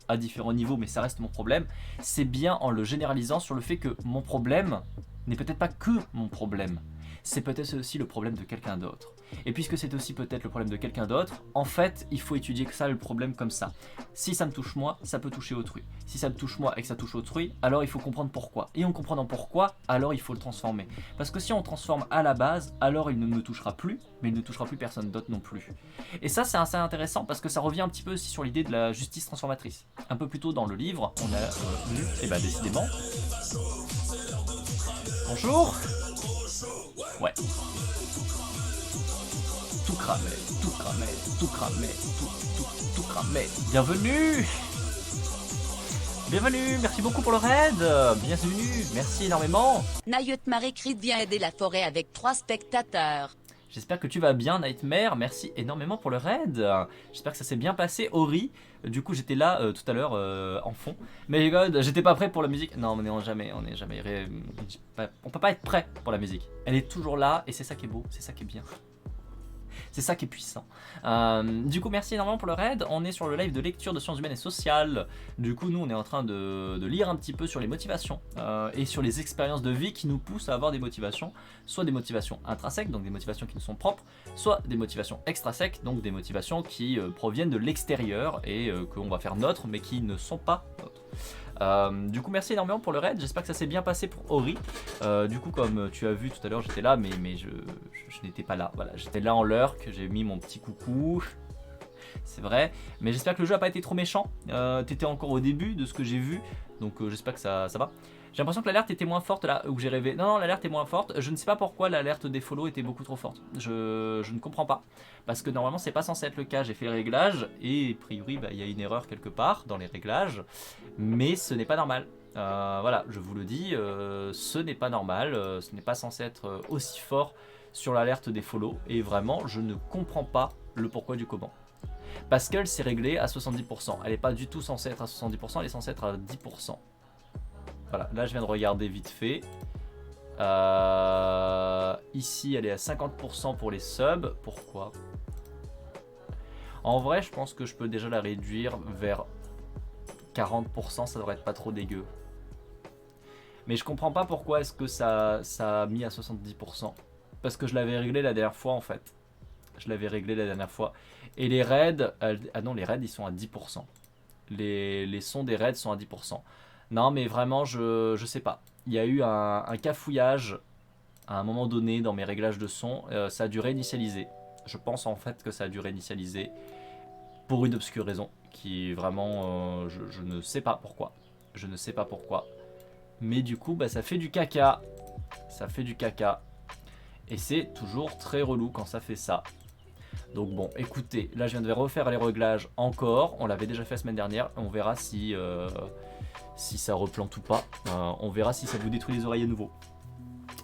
à différents niveaux mais ça reste mon problème, c'est bien en le généralisant sur le fait que mon problème n'est peut-être pas que mon problème, c'est peut-être aussi le problème de quelqu'un d'autre. Et puisque c'est aussi peut-être le problème de quelqu'un d'autre, en fait, il faut étudier que ça, le problème comme ça. Si ça me touche moi, ça peut toucher autrui. Si ça me touche moi et que ça touche autrui, alors il faut comprendre pourquoi. Et en comprenant pourquoi, alors il faut le transformer. Parce que si on transforme à la base, alors il ne me touchera plus, mais il ne touchera plus personne d'autre non plus. Et ça, c'est assez intéressant parce que ça revient un petit peu aussi sur l'idée de la justice transformatrice. Un peu plus tôt dans le livre, on a lu, et bah décidément... Bonjour. Ouais. Tout cramé, tout cramé, tout cramé, tout cramé. Bienvenue. Bienvenue, merci beaucoup pour le raid. Bienvenue, merci énormément. Nayut Marie-Crit vient aider la forêt avec 3 spectateurs. J'espère que tu vas bien, Nightmare. Merci énormément pour le raid. J'espère que ça s'est bien passé. Ori, du coup, j'étais là tout à l'heure en fond. Mais God, j'étais pas prêt pour la musique. Non, on n'est jamais. On peut pas être prêt pour la musique. Elle est toujours là et c'est ça qui est beau, c'est ça qui est bien. C'est ça qui est puissant. Du coup, merci énormément pour le raid. On est sur le live de lecture de sciences humaines et sociales. Du coup, nous, on est en train de lire un petit peu sur les motivations et sur les expériences de vie qui nous poussent à avoir des motivations. Soit des motivations intrinsèques, donc des motivations qui nous sont propres, soit des motivations extrinsèques, donc des motivations qui proviennent de l'extérieur et qu'on va faire nôtres, mais qui ne sont pas nôtres. Du coup, merci énormément pour le raid. J'espère que ça s'est bien passé pour Ori. Du coup, comme tu as vu tout à l'heure, j'étais là, mais je n'étais pas là. Voilà, j'étais là en l'heure que j'ai mis mon petit coucou. C'est vrai, mais j'espère que le jeu n'a pas été trop méchant. T'étais encore au début de ce que j'ai vu, donc j'espère que ça va. J'ai l'impression que l'alerte était moins forte là où j'ai rêvé. Non, l'alerte est moins forte. Je ne sais pas pourquoi l'alerte des follow était beaucoup trop forte. Je ne comprends pas. Parce que normalement, c'est pas censé être le cas. J'ai fait les réglages et a priori, il y a une erreur quelque part dans les réglages. Mais ce n'est pas normal. Voilà, je vous le dis, ce n'est pas normal. Ce n'est pas censé être aussi fort sur l'alerte des follow. Et vraiment, je ne comprends pas le pourquoi du comment. Parce qu'elle s'est réglée à 70%. Elle n'est pas du tout censée être à 70%, elle est censée être à 10%. Voilà, là je viens de regarder vite fait. Ici elle est à 50% pour les subs. Pourquoi? En vrai je pense que je peux déjà la réduire vers 40%, ça devrait être pas trop dégueu. Mais je comprends pas pourquoi est-ce que ça a mis à 70%. Parce que je l'avais réglé la dernière fois en fait. Je l'avais réglé la dernière fois. Et les raids, ah non les raids ils sont à 10%. Les sons des raids sont à 10%. Non mais vraiment je sais pas. Il y a eu un cafouillage à un moment donné dans mes réglages de son. Ça a dû réinitialiser. Je pense en fait que ça a dû réinitialiser pour une obscure raison. Qui vraiment je ne sais pas pourquoi. Je ne sais pas pourquoi. Mais du coup ça fait du caca. Ça fait du caca. Et c'est toujours très relou quand ça fait ça. Donc bon, écoutez, là je viens de refaire les réglages encore. On l'avait déjà fait la semaine dernière. On verra si ça replante ou pas. On verra si ça vous détruit les oreilles à nouveau.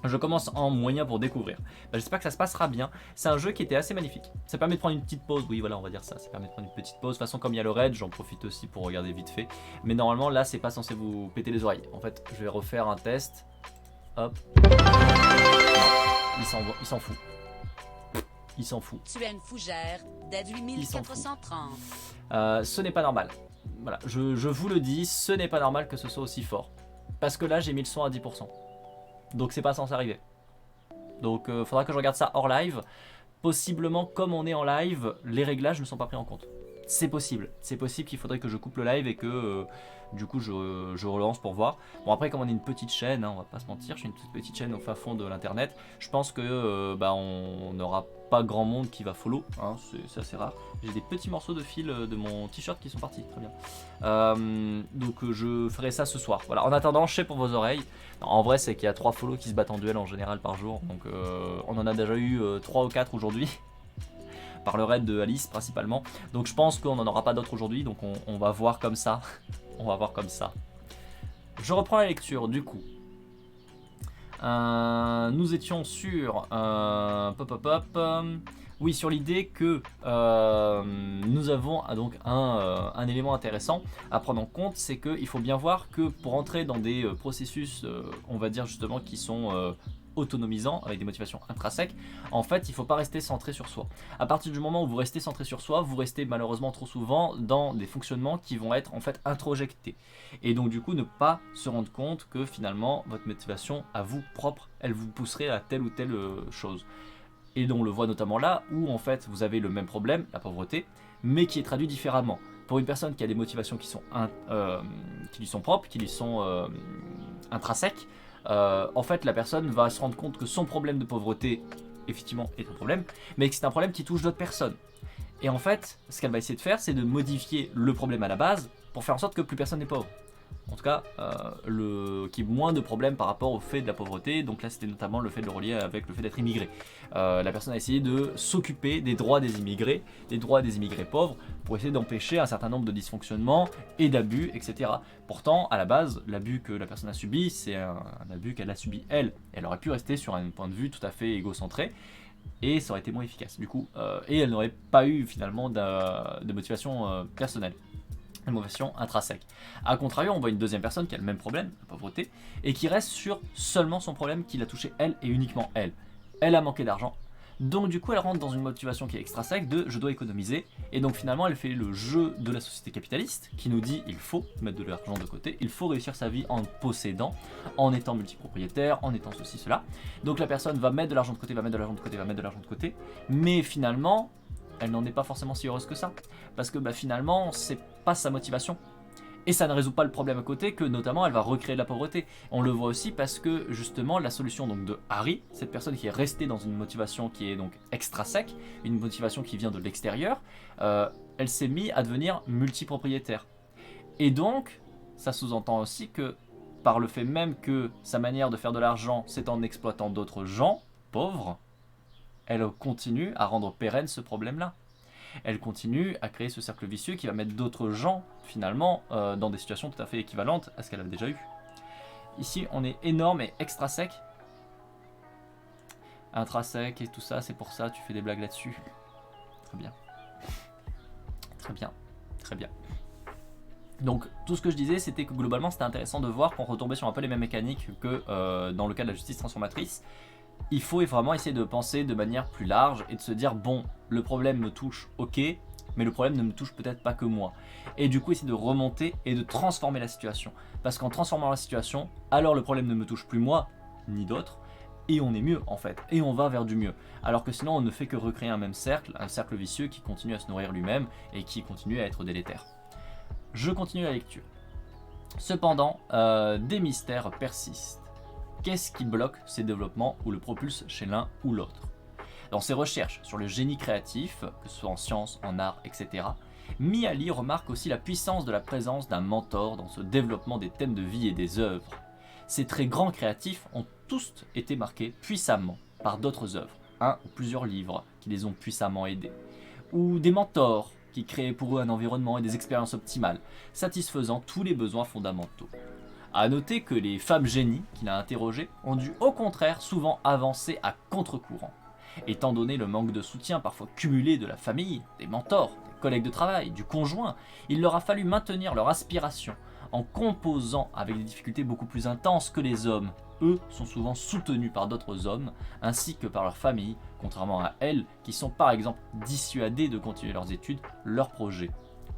Je commence en moyen pour découvrir. J'espère que ça se passera bien. C'est un jeu qui était assez magnifique. Ça permet de prendre une petite pause. Oui, voilà, on va dire ça. Ça permet de prendre une petite pause. De toute façon, comme il y a le raid, j'en profite aussi pour regarder vite fait. Mais normalement, là, c'est pas censé vous péter les oreilles. En fait, je vais refaire un test. Hop. Il s'en fout. Il s'en fout. Tu as une fougère d'Ad 8430. Ce n'est pas normal. Voilà, je vous le dis, ce n'est pas normal que ce soit aussi fort. Parce que là, j'ai mis le son à 10%. Donc c'est pas censé arriver. Donc faudra que je regarde ça hors live. Possiblement, comme on est en live, les réglages ne sont pas pris en compte. C'est possible qu'il faudrait que je coupe le live et que du coup je relance pour voir. Bon après comme on est une petite chaîne, hein, on va pas se mentir, je suis une toute petite chaîne au fin fond de l'internet. Je pense que on n'aura pas grand monde qui va follow, hein, c'est assez rare. J'ai des petits morceaux de fil de mon t-shirt qui sont partis, très bien. Donc je ferai ça ce soir. Voilà, en attendant, je sais pour vos oreilles. Non, en vrai c'est qu'il y a 3 follow qui se battent en duel en général par jour. Donc on en a déjà eu 3 ou 4 aujourd'hui. Par le raid de Alice principalement. Donc je pense qu'on n'en aura pas d'autres aujourd'hui. Donc on va voir comme ça. On va voir comme ça. Je reprends la lecture du coup. Nous étions sur oui, sur l'idée que nous avons donc un élément intéressant à prendre en compte, c'est qu'il faut bien voir que pour entrer dans des processus, on va dire justement qui sont autonomisants, avec des motivations intrinsèques, en fait il ne faut pas rester centré sur soi. À partir du moment où vous restez centré sur soi, vous restez malheureusement trop souvent dans des fonctionnements qui vont être en fait introjectés. Et donc du coup ne pas se rendre compte que finalement votre motivation à vous propre, elle vous pousserait à telle ou telle chose. Et donc on le voit notamment là où en fait vous avez le même problème, la pauvreté, mais qui est traduit différemment. Pour une personne qui a des motivations qui lui sont propres, qui lui sont intrinsèques, en fait la personne va se rendre compte que son problème de pauvreté effectivement est un problème, mais que c'est un problème qui touche d'autres personnes. Et en fait ce qu'elle va essayer de faire, c'est de modifier le problème à la base pour faire en sorte que plus personne n'est pauvre. en tout cas, qui est moins de problèmes par rapport au fait de la pauvreté. Donc là, c'était notamment le fait de le relier avec le fait d'être immigré. La personne a essayé de s'occuper des droits des immigrés pauvres, pour essayer d'empêcher un certain nombre de dysfonctionnements et d'abus, etc. Pourtant, à la base, l'abus que la personne a subi, c'est un abus qu'elle a subi elle. Elle aurait pu rester sur un point de vue tout à fait égocentré, et ça aurait été moins efficace. Du coup, et elle n'aurait pas eu finalement de motivation personnelle. Une motivation intrinsèque. A contrario, on voit une deuxième personne qui a le même problème, la pauvreté, et qui reste sur seulement son problème qui l'a touché elle et uniquement elle. Elle a manqué d'argent, donc du coup elle rentre dans une motivation qui est extrinsèque de je dois économiser, et donc finalement elle fait le jeu de la société capitaliste qui nous dit il faut mettre de l'argent de côté, il faut réussir sa vie en possédant, en étant multipropriétaire, en étant ceci, cela. Donc la personne va mettre de l'argent de côté, va mettre de l'argent de côté, va mettre de l'argent de côté, mais finalement elle n'en est pas forcément si heureuse que ça, parce que finalement c'est pas sa motivation, et ça ne résout pas le problème à côté, que notamment elle va recréer de la pauvreté. On le voit aussi parce que justement la solution donc de Harry, cette personne qui est restée dans une motivation qui est donc extrinsèque, une motivation qui vient de l'extérieur, elle s'est mise à devenir multipropriétaire, et donc ça sous-entend aussi que par le fait même que sa manière de faire de l'argent c'est en exploitant d'autres gens pauvres, elle continue à rendre pérenne ce problème-là. Elle continue à créer ce cercle vicieux qui va mettre d'autres gens, finalement, dans des situations tout à fait équivalentes à ce qu'elle avait déjà eu. Ici, on est énorme et extra-sec. Intra-sec et tout ça, c'est pour ça, tu fais des blagues là-dessus. Très bien. Très bien. Très bien. Donc, tout ce que je disais, c'était que globalement, c'était intéressant de voir qu'on retombait sur un peu les mêmes mécaniques que dans le cas de la justice transformatrice. Il faut vraiment essayer de penser de manière plus large et de se dire bon, le problème me touche, ok, mais le problème ne me touche peut-être pas que moi. Et du coup, essayer de remonter et de transformer la situation. Parce qu'en transformant la situation, alors le problème ne me touche plus moi, ni d'autres, et on est mieux en fait, et on va vers du mieux. Alors que sinon, on ne fait que recréer un même cercle, un cercle vicieux qui continue à se nourrir lui-même et qui continue à être délétère. Je continue la lecture. Cependant, des mystères persistent. Qu'est-ce qui bloque ces développements ou le propulse chez l'un ou l'autre? Dans ses recherches sur le génie créatif, que ce soit en sciences, en art, etc., Mihaly remarque aussi la puissance de la présence d'un mentor dans ce développement des thèmes de vie et des œuvres. Ces très grands créatifs ont tous été marqués puissamment par d'autres œuvres, un ou plusieurs livres qui les ont puissamment aidés, ou des mentors qui créaient pour eux un environnement et des expériences optimales, satisfaisant tous les besoins fondamentaux. A noter que les femmes génies qu'il a interrogées ont dû au contraire souvent avancer à contre-courant. Étant donné le manque de soutien parfois cumulé de la famille, des mentors, des collègues de travail, du conjoint, il leur a fallu maintenir leur aspiration en composant avec des difficultés beaucoup plus intenses que les hommes. Eux sont souvent soutenus par d'autres hommes ainsi que par leur famille, contrairement à elles qui sont par exemple dissuadées de continuer leurs études, leurs projets.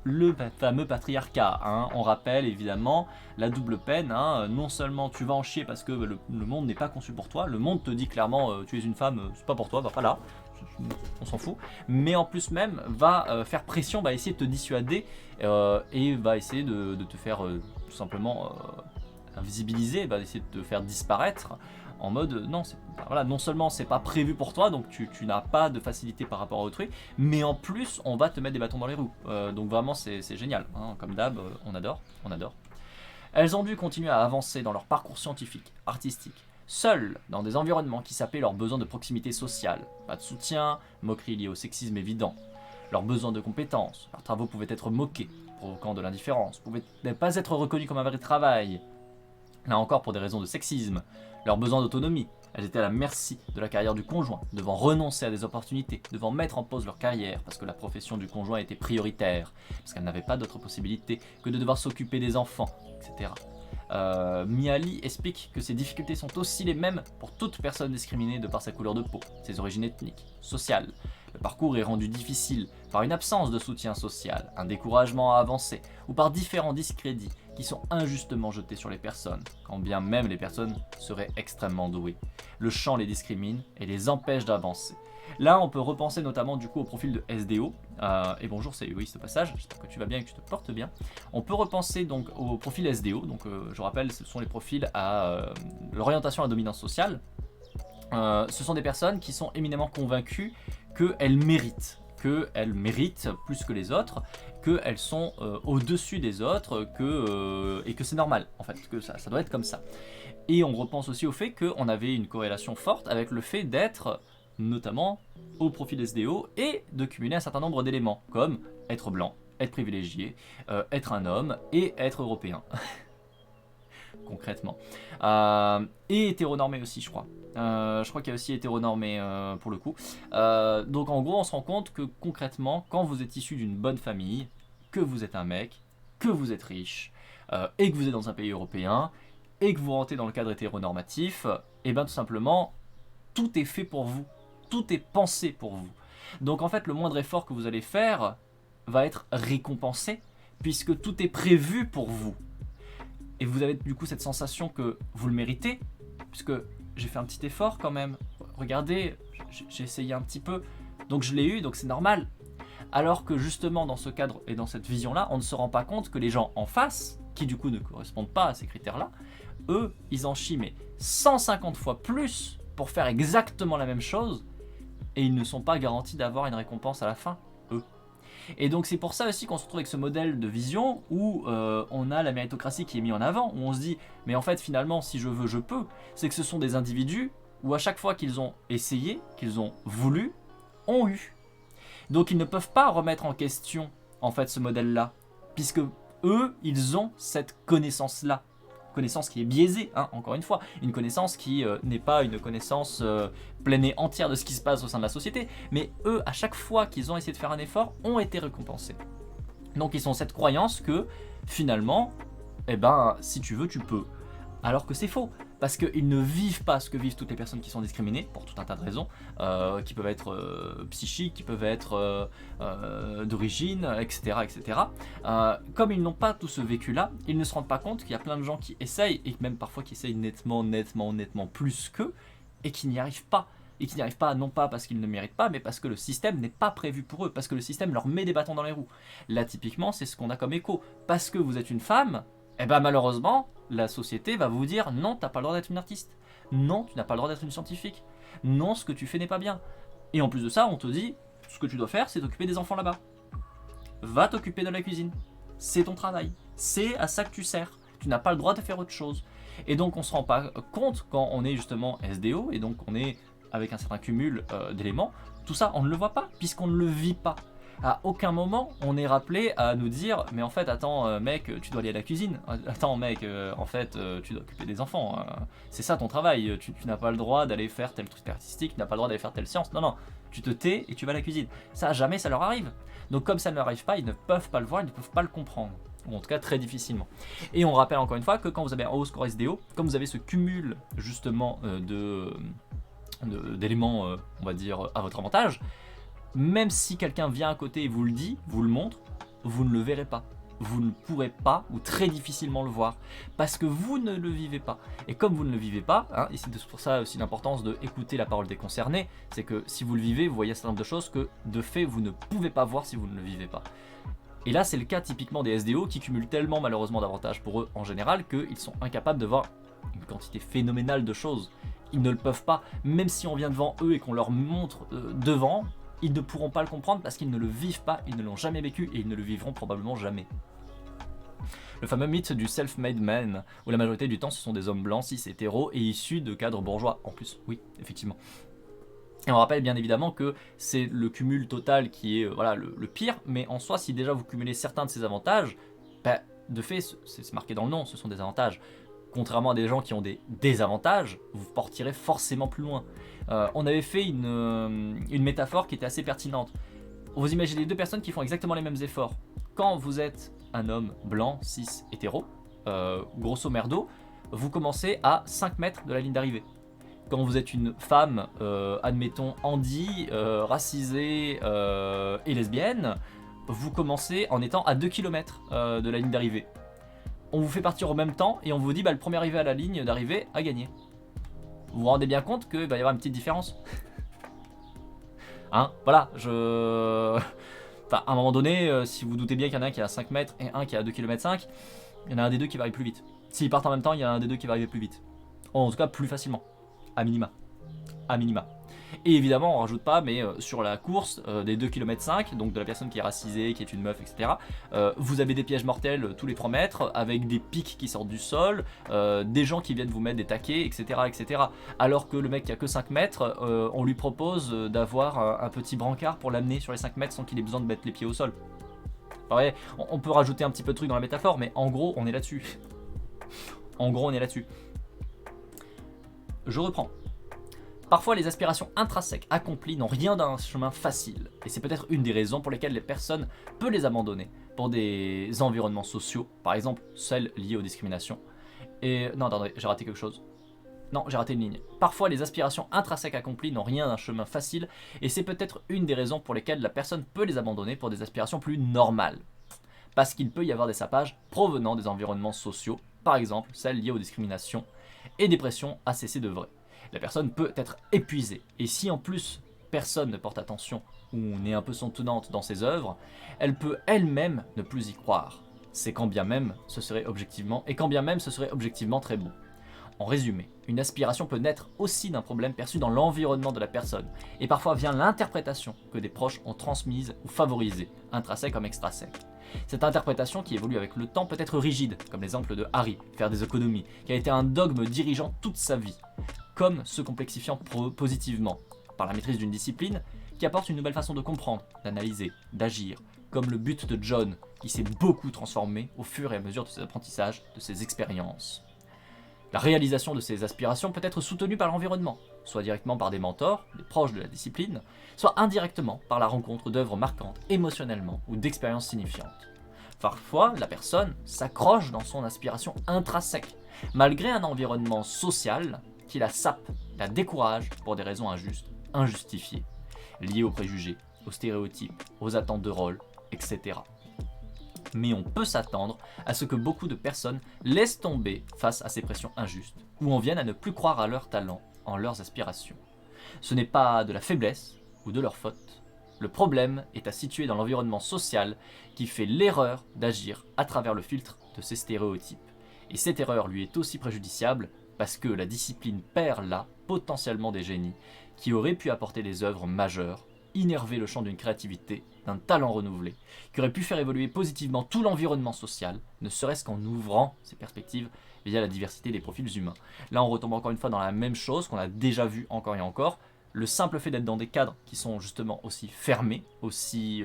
Le fameux patriarcat, on rappelle évidemment la double peine, non seulement tu vas en chier parce que le monde n'est pas conçu pour toi, le monde te dit clairement tu es une femme, c'est pas pour toi, va pas là, on s'en fout, mais en plus même va faire pression, va essayer de te dissuader et va essayer de te faire tout simplement invisibiliser, va essayer de te faire disparaître en mode non, voilà, non seulement c'est pas prévu pour toi, donc tu n'as pas de facilité par rapport à autrui, mais en plus on va te mettre des bâtons dans les roues. Donc vraiment c'est génial, comme d'hab, on adore. Elles ont dû continuer à avancer dans leur parcours scientifique, artistique, seules dans des environnements qui sapaient leurs besoins de proximité sociale, pas de soutien, moquerie liée au sexisme évident, leurs besoins de compétences, leurs travaux pouvaient être moqués, provoquant de l'indifférence, pouvaient ne pas être reconnus comme un vrai travail, là encore pour des raisons de sexisme, leurs besoins d'autonomie. Elles étaient à la merci de la carrière du conjoint, devant renoncer à des opportunités, devant mettre en pause leur carrière parce que la profession du conjoint était prioritaire, parce qu'elles n'avaient pas d'autre possibilité que de devoir s'occuper des enfants, etc. Mihaly explique que ces difficultés sont aussi les mêmes pour toute personne discriminée de par sa couleur de peau, ses origines ethniques, sociales. Le parcours est rendu difficile par une absence de soutien social, un découragement à avancer, ou par différents discrédits qui sont injustement jetés sur les personnes, quand bien même les personnes seraient extrêmement douées. Le champ les discrimine et les empêche d'avancer. Là, on peut repenser notamment du coup au profil de SDO. Et bonjour, c'est Egoïste au passage, j'espère que tu vas bien et que tu te portes bien. On peut repenser donc au profil SDO, donc je rappelle, ce sont les profils à l'orientation à dominance sociale. Ce sont des personnes qui sont éminemment convaincues qu'elles méritent qu'elles méritent plus que les autres, qu'elles sont au-dessus des autres, et que c'est normal, en fait, que ça doit être comme ça. Et on repense aussi au fait qu'on avait une corrélation forte avec le fait d'être, notamment, au profit des SDO, et de cumuler un certain nombre d'éléments, comme être blanc, être privilégié, être un homme, et être européen. Concrètement. Et hétéronormé aussi, je crois. Je crois qu'il y a aussi hétéronormé pour le coup. Donc en gros, on se rend compte que concrètement, quand vous êtes issu d'une bonne famille, que vous êtes un mec, que vous êtes riche, et que vous êtes dans un pays européen, et que vous rentrez dans le cadre hétéronormatif, et bien tout simplement, tout est fait pour vous. Tout est pensé pour vous. Donc en fait, le moindre effort que vous allez faire va être récompensé, puisque tout est prévu pour vous. Et vous avez du coup cette sensation que vous le méritez, puisque j'ai fait un petit effort quand même. Regardez, j'ai essayé un petit peu, donc je l'ai eu, donc c'est normal. Alors que justement dans ce cadre et dans cette vision-là, on ne se rend pas compte que les gens en face, qui du coup ne correspondent pas à ces critères-là, eux, ils en chient mais 150 fois plus pour faire exactement la même chose, et ils ne sont pas garantis d'avoir une récompense à la fin, eux. Et donc c'est pour ça aussi qu'on se retrouve avec ce modèle de vision où on a la méritocratie qui est mise en avant, où on se dit mais en fait finalement si je veux je peux, c'est que ce sont des individus où à chaque fois qu'ils ont essayé, qu'ils ont voulu, ont eu. Donc ils ne peuvent pas remettre en question en fait ce modèle là, puisque eux ils ont cette connaissance là. Connaissance qui est biaisée, hein, encore une fois, une connaissance qui n'est pas une connaissance pleine et entière de ce qui se passe au sein de la société, mais eux, à chaque fois qu'ils ont essayé de faire un effort, ont été récompensés. Donc ils ont cette croyance que, finalement, eh ben, si tu veux, tu peux. Alors que c'est faux, parce qu'ils ne vivent pas ce que vivent toutes les personnes qui sont discriminées, pour tout un tas de raisons, qui peuvent être psychiques, qui peuvent être d'origine, etc. etc. Comme ils n'ont pas tout ce vécu-là, ils ne se rendent pas compte qu'il y a plein de gens qui essayent, et même parfois qui essayent nettement plus qu'eux, et qui n'y arrivent pas. Et qui n'y arrivent pas, non pas parce qu'ils ne méritent pas, mais parce que le système n'est pas prévu pour eux, parce que le système leur met des bâtons dans les roues. Là, typiquement, c'est ce qu'on a comme écho. Parce que vous êtes une femme, eh ben malheureusement, la société va vous dire non, t'as pas le droit d'être une artiste. Non, tu n'as pas le droit d'être une scientifique. Non, ce que tu fais n'est pas bien. Et en plus de ça, on te dit, ce que tu dois faire, c'est t'occuper des enfants là-bas. Va t'occuper de la cuisine. C'est ton travail. C'est à ça que tu sers. Tu n'as pas le droit de faire autre chose. Et donc, on se rend pas compte quand on est justement SDO, et donc on est avec un certain cumul d'éléments. Tout ça, on ne le voit pas, puisqu'on ne le vit pas. À aucun moment on est rappelé à nous dire mais en fait attends mec tu dois aller à la cuisine, attends mec en fait tu dois occuper des enfants, c'est ça ton travail, tu n'as pas le droit d'aller faire tel truc artistique, tu n'as pas le droit d'aller faire telle science, non tu te tais et tu vas à la cuisine. Ça jamais ça leur arrive, donc comme ça ne leur arrive pas, ils ne peuvent pas le voir, ils ne peuvent pas le comprendre, ou en tout cas très difficilement. Et on rappelle encore une fois que quand vous avez un haut score SDO, comme vous avez ce cumul justement d'éléments on va dire à votre avantage, même si quelqu'un vient à côté et vous le dit, vous le montre, vous ne le verrez pas. Vous ne pourrez pas ou très difficilement le voir parce que vous ne le vivez pas. Et comme vous ne le vivez pas, et c'est pour ça aussi l'importance d'écouter la parole des concernés, c'est que si vous le vivez, vous voyez un certain nombre de choses que de fait vous ne pouvez pas voir si vous ne le vivez pas. Et là c'est le cas typiquement des SDO qui cumulent tellement malheureusement d'avantages pour eux en général qu'ils sont incapables de voir une quantité phénoménale de choses. Ils ne le peuvent pas, même si on vient devant eux et qu'on leur montre devant, ils ne pourront pas le comprendre parce qu'ils ne le vivent pas, ils ne l'ont jamais vécu et ils ne le vivront probablement jamais. Le fameux mythe du self-made man, où la majorité du temps ce sont des hommes blancs, cis, hétéros et issus de cadres bourgeois. En plus, oui, effectivement. Et on rappelle bien évidemment que c'est le cumul total qui est voilà, le pire, mais en soi, si déjà vous cumulez certains de ces avantages, bah, de fait, c'est marqué dans le nom, ce sont des avantages. Contrairement à des gens qui ont des désavantages, vous porterez forcément plus loin. On avait fait une métaphore qui était assez pertinente. Vous imaginez deux personnes qui font exactement les mêmes efforts. Quand vous êtes un homme blanc, cis, hétéro, grosso merdo, vous commencez à 5 mètres de la ligne d'arrivée. Quand vous êtes une femme, admettons handi, racisée et lesbienne, vous commencez en étant à 2 km de la ligne d'arrivée. On vous fait partir au même temps et on vous dit le premier arrivé à la ligne d'arrivée a gagné. Vous vous rendez bien compte qu'il va y avoir une petite différence. Voilà, Enfin, à un moment donné, si vous doutez bien qu'il y en a un qui est à 5 mètres et un qui est à 2 km 5, il y en a un des deux qui va arriver plus vite. S'ils partent en même temps, il y en a un des deux qui va arriver plus vite. En tout cas, plus facilement. À minima. Et évidemment, on rajoute pas, mais sur la course des 2,5 km, donc de la personne qui est racisée, qui est une meuf, etc., vous avez des pièges mortels tous les 3 mètres, avec des pics qui sortent du sol, des gens qui viennent vous mettre des taquets, etc., etc. Alors que le mec qui a que 5 mètres, on lui propose d'avoir un petit brancard pour l'amener sur les 5 mètres sans qu'il ait besoin de mettre les pieds au sol. Ouais, on peut rajouter un petit peu de trucs dans la métaphore, mais en gros, on est là-dessus. En gros, on est là-dessus. Je reprends. Parfois, les aspirations intrinsèques accomplies n'ont rien d'un chemin facile, et c'est peut-être une des raisons pour lesquelles les personnes peuvent les abandonner pour des environnements sociaux, par exemple celles liées aux discriminations. Et non, attendez, j'ai raté quelque chose. Non, j'ai raté une ligne. Parfois, les aspirations intrinsèques accomplies n'ont rien d'un chemin facile, et c'est peut-être une des raisons pour lesquelles la personne peut les abandonner pour des aspirations plus normales. Parce qu'il peut y avoir des sapages provenant des environnements sociaux, par exemple celles liées aux discriminations, et des pressions à cesser de vrai. La personne peut être épuisée, et si en plus personne ne porte attention ou n'est un peu soutenante dans ses œuvres, elle peut elle-même ne plus y croire. C'est quand bien même ce serait objectivement, et quand bien même ce serait objectivement très beau. En résumé, une aspiration peut naître aussi d'un problème perçu dans l'environnement de la personne, et parfois vient l'interprétation que des proches ont transmise ou favorisée, intrinsèque comme extrinsèque. Cette interprétation qui évolue avec le temps peut être rigide, comme l'exemple de Harry, faire des économies, qui a été un dogme dirigeant toute sa vie, comme se complexifiant positivement, par la maîtrise d'une discipline qui apporte une nouvelle façon de comprendre, d'analyser, d'agir, comme le but de John, qui s'est beaucoup transformé au fur et à mesure de ses apprentissages, de ses expériences. La réalisation de ces aspirations peut être soutenue par l'environnement, soit directement par des mentors, des proches de la discipline, soit indirectement par la rencontre d'œuvres marquantes émotionnellement ou d'expériences signifiantes. Parfois, la personne s'accroche dans son aspiration intrinsèque, malgré un environnement social qui la sape, la décourage pour des raisons injustes, injustifiées, liées aux préjugés, aux stéréotypes, aux attentes de rôle, etc. Mais on peut s'attendre à ce que beaucoup de personnes laissent tomber face à ces pressions injustes, ou en viennent à ne plus croire à leurs talents, en leurs aspirations. Ce n'est pas de la faiblesse ou de leur faute. Le problème est à situer dans l'environnement social qui fait l'erreur d'agir à travers le filtre de ces stéréotypes. Et cette erreur lui est aussi préjudiciable parce que la discipline perd là potentiellement des génies qui auraient pu apporter des œuvres majeures, innerver le champ d'une créativité, d'un talent renouvelé, qui aurait pu faire évoluer positivement tout l'environnement social, ne serait-ce qu'en ouvrant ses perspectives via la diversité des profils humains. Là, on retombe encore une fois dans la même chose qu'on a déjà vu encore et encore. Le simple fait d'être dans des cadres qui sont justement aussi fermés, aussi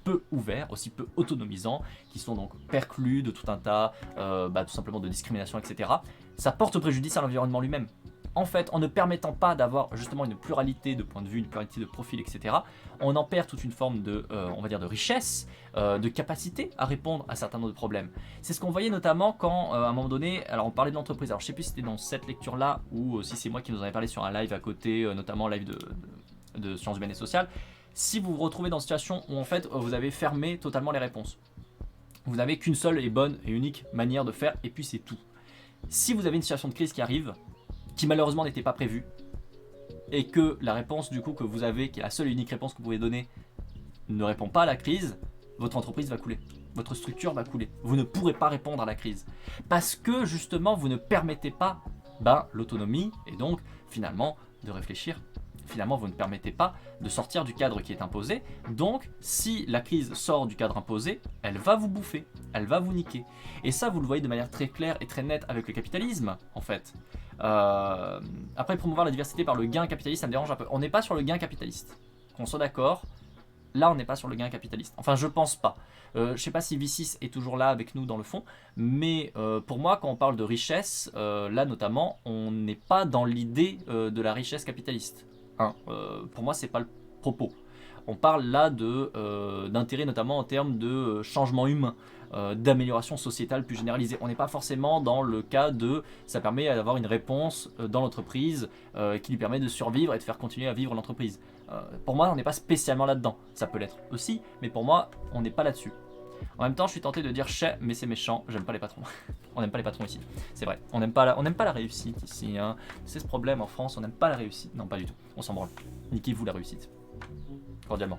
peu ouverts, aussi peu autonomisants, qui sont donc perclus de tout un tas, tout simplement de discrimination, etc., ça porte préjudice à l'environnement lui-même. En fait, en ne permettant pas d'avoir justement une pluralité de points de vue, une pluralité de profils, etc., on en perd toute une forme de, on va dire, de richesse, de capacité à répondre à certains autres problèmes. C'est ce qu'on voyait notamment quand, à un moment donné, alors on parlait de l'entreprise, alors je sais plus si c'était dans cette lecture-là, ou si c'est moi qui nous en avais parlé sur un live à côté, notamment un live de sciences humaines et sociales, si vous vous retrouvez dans une situation où en fait vous avez fermé totalement les réponses. Vous n'avez qu'une seule et bonne et unique manière de faire, et puis c'est tout. Si vous avez une situation de crise qui arrive, qui malheureusement n'était pas prévue, et que la réponse du coup que vous avez, qui est la seule et unique réponse que vous pouvez donner, ne répond pas à la crise, votre entreprise va couler, votre structure va couler. Vous ne pourrez pas répondre à la crise. Parce que justement vous ne permettez pas l'autonomie, et donc finalement de réfléchir. Finalement vous ne permettez pas de sortir du cadre qui est imposé, donc si la crise sort du cadre imposé, elle va vous bouffer, elle va vous niquer. Et ça vous le voyez de manière très claire et très nette avec le capitalisme en fait. Après, promouvoir la diversité par le gain capitaliste, ça me dérange un peu. On n'est pas sur le gain capitaliste, qu'on soit d'accord. Là, on n'est pas sur le gain capitaliste. Enfin, je pense pas. Je sais pas si V6 est toujours là avec nous dans le fond, mais pour moi, quand on parle de richesse, là notamment, on n'est pas dans l'idée de la richesse capitaliste. Pour moi, c'est pas le propos. On parle là d'intérêt notamment en termes de changement humain, d'amélioration sociétale plus généralisée. On n'est pas forcément dans le cas de ça permet d'avoir une réponse dans l'entreprise qui lui permet de survivre et de faire continuer à vivre l'entreprise. Pour moi, on n'est pas spécialement là-dedans. Ça peut l'être aussi, mais pour moi, on n'est pas là-dessus. En même temps, je suis tenté de dire chais, mais c'est méchant, j'aime pas les patrons. On n'aime pas les patrons ici, c'est vrai. On n'aime pas la réussite ici. Hein. C'est ce problème en France, on n'aime pas la réussite. Non, pas du tout, on s'en branle. Niquez-vous la réussite. Cordialement.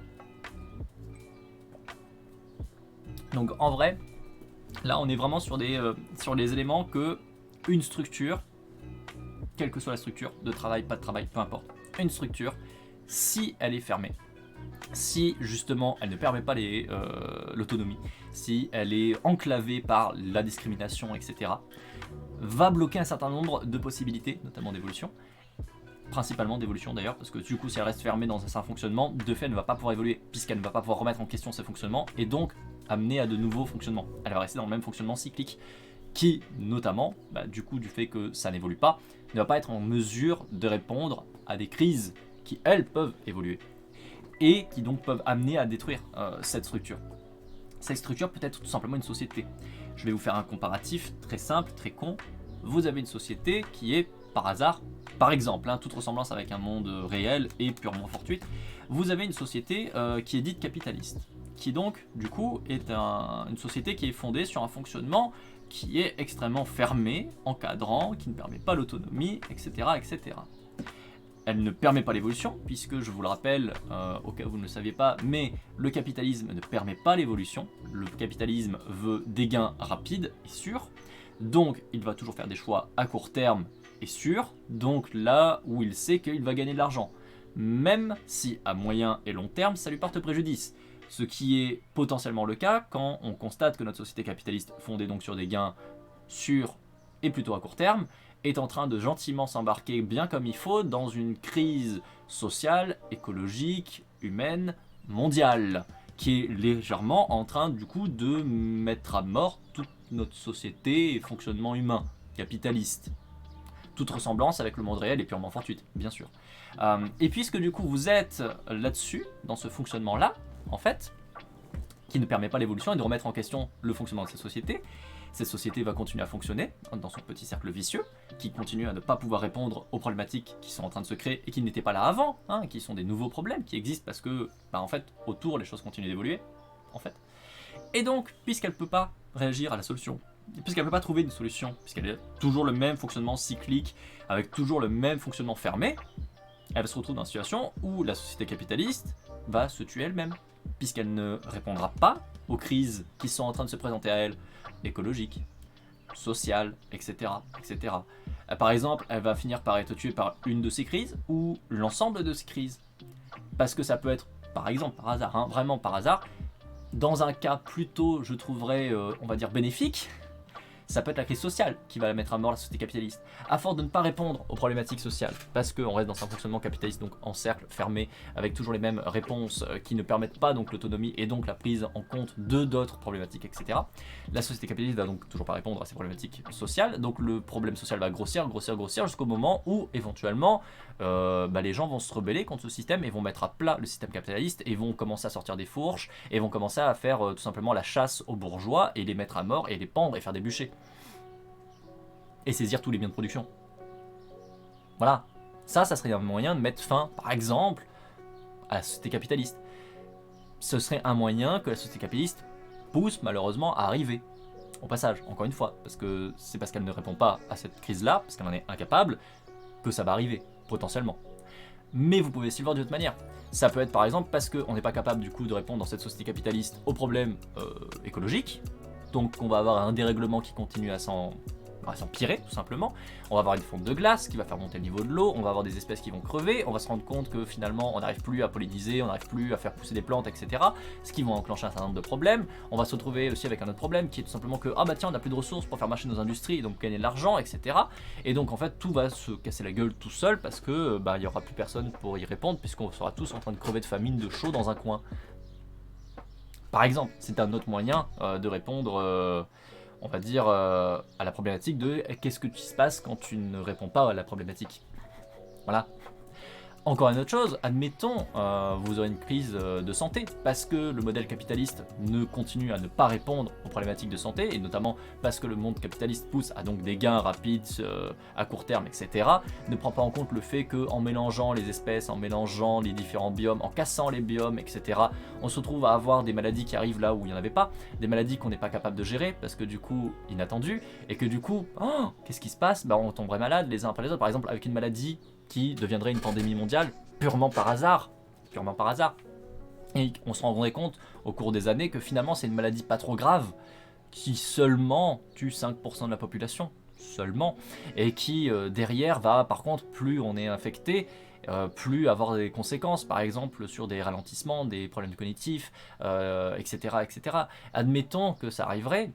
Donc en vrai, là on est vraiment sur les éléments que une structure, quelle que soit la structure, de travail, pas de travail, peu importe, une structure si elle est fermée, si justement elle ne permet pas l'autonomie, si elle est enclavée par la discrimination, etc., va bloquer un certain nombre de possibilités, notamment d'évolution, principalement d'évolution d'ailleurs, parce que du coup si elle reste fermée dans un certain fonctionnement, de fait elle ne va pas pouvoir évoluer, puisqu'elle ne va pas pouvoir remettre en question ses fonctionnements, et donc amener à de nouveaux fonctionnements. Elle va rester dans le même fonctionnement cyclique, qui notamment, du coup du fait que ça n'évolue pas, ne va pas être en mesure de répondre à des crises qui elles peuvent évoluer, et qui donc peuvent amener à détruire cette structure. Cette structure peut être tout simplement une société. Je vais vous faire un comparatif très simple, très con. Vous avez une société qui est, par hasard, par exemple, toute ressemblance avec un monde réel et purement fortuite, vous avez une société qui est dite capitaliste, qui donc, du coup, est une société qui est fondée sur un fonctionnement qui est extrêmement fermé, encadrant, qui ne permet pas l'autonomie, etc., etc. Elle ne permet pas l'évolution, puisque, je vous le rappelle, au cas où vous ne le saviez pas, mais le capitalisme ne permet pas l'évolution. Le capitalisme veut des gains rapides et sûrs, donc il va toujours faire des choix à court terme et sûrs, donc là où il sait qu'il va gagner de l'argent, même si à moyen et long terme ça lui porte préjudice. Ce qui est potentiellement le cas quand on constate que notre société capitaliste, fondée donc sur des gains sûrs et plutôt à court terme, est en train de gentiment s'embarquer bien comme il faut dans une crise sociale, écologique, humaine, mondiale, qui est légèrement en train du coup de mettre à mort toute notre société et fonctionnement humain, capitaliste. Toute ressemblance avec le monde réel est purement fortuite, bien sûr. Et puisque du coup vous êtes là-dessus, dans ce fonctionnement-là, en fait, qui ne permet pas l'évolution et de remettre en question le fonctionnement de cette société va continuer à fonctionner dans son petit cercle vicieux, qui continue à ne pas pouvoir répondre aux problématiques qui sont en train de se créer et qui n'étaient pas là avant, qui sont des nouveaux problèmes qui existent parce que, en fait, autour, les choses continuent d'évoluer, en fait. Et donc, puisqu'elle ne peut pas réagir à la solution, puisqu'elle ne peut pas trouver une solution, puisqu'elle a toujours le même fonctionnement cyclique, avec toujours le même fonctionnement fermé, elle se retrouve dans une situation où la société capitaliste va se tuer elle-même, puisqu'elle ne répondra pas aux crises qui sont en train de se présenter à elle, écologiques, sociales, etc., etc. Par exemple, elle va finir par être tuée par une de ces crises ou l'ensemble de ces crises. Parce que ça peut être, par exemple, par hasard, vraiment par hasard, dans un cas plutôt, je trouverais, on va dire, bénéfique, ça peut être la crise sociale qui va la mettre à mort la société capitaliste. À force de ne pas répondre aux problématiques sociales, parce qu'on reste dans un fonctionnement capitaliste, donc en cercle fermé, avec toujours les mêmes réponses qui ne permettent pas donc l'autonomie et donc la prise en compte de d'autres problématiques, etc. La société capitaliste va donc toujours pas répondre à ces problématiques sociales, donc le problème social va grossir jusqu'au moment où éventuellement les gens vont se rebeller contre ce système et vont mettre à plat le système capitaliste et vont commencer à sortir des fourches et vont commencer à faire tout simplement la chasse aux bourgeois et les mettre à mort et les pendre et faire des bûchers. Et saisir tous les biens de production. Voilà. Ça serait un moyen de mettre fin, par exemple, à la société capitaliste. Ce serait un moyen que la société capitaliste pousse malheureusement à arriver. Au passage, encore une fois, parce que c'est parce qu'elle ne répond pas à cette crise-là, parce qu'elle en est incapable, que ça va arriver, potentiellement. Mais vous pouvez aussi le voir d'une autre manière. Ça peut être par exemple parce qu'on n'est pas capable du coup de répondre dans cette société capitaliste aux problèmes écologiques, donc on va avoir un dérèglement qui continue à s'empirer tout simplement. On va avoir une fonte de glace qui va faire monter le niveau de l'eau, on va avoir des espèces qui vont crever, on va se rendre compte que finalement on n'arrive plus à polliniser, on n'arrive plus à faire pousser des plantes, etc. Ce qui va enclencher un certain nombre de problèmes. On va se retrouver aussi avec un autre problème qui est tout simplement que tiens, on n'a plus de ressources pour faire marcher nos industries, donc gagner de l'argent, etc. Et donc en fait tout va se casser la gueule tout seul parce que il n'y aura plus personne pour y répondre puisqu'on sera tous en train de crever de famine, de chaud dans un coin. Par exemple, c'est un autre moyen de répondre on va dire, à la problématique de qu'est-ce qui se passe quand tu ne réponds pas à la problématique. Voilà. Encore une autre chose, admettons, vous aurez une crise de santé, parce que le modèle capitaliste ne continue à ne pas répondre aux problématiques de santé, et notamment parce que le monde capitaliste pousse à donc des gains rapides à court terme, etc., ne prend pas en compte le fait qu'en mélangeant les espèces, en mélangeant les différents biomes, en cassant les biomes, etc., on se retrouve à avoir des maladies qui arrivent là où il n'y en avait pas, des maladies qu'on n'est pas capable de gérer, parce que du coup, inattendues, et que du coup, qu'est-ce qui se passe ? On tomberait malade les uns après les autres, par exemple avec une maladie qui deviendrait une pandémie mondiale purement par hasard. Et on se rendrait compte au cours des années que finalement c'est une maladie pas trop grave qui seulement tue 5% de la population, seulement, et qui derrière va par contre plus on est infecté plus avoir des conséquences, par exemple sur des ralentissements, des problèmes cognitifs, etc., etc. Admettons que ça arriverait,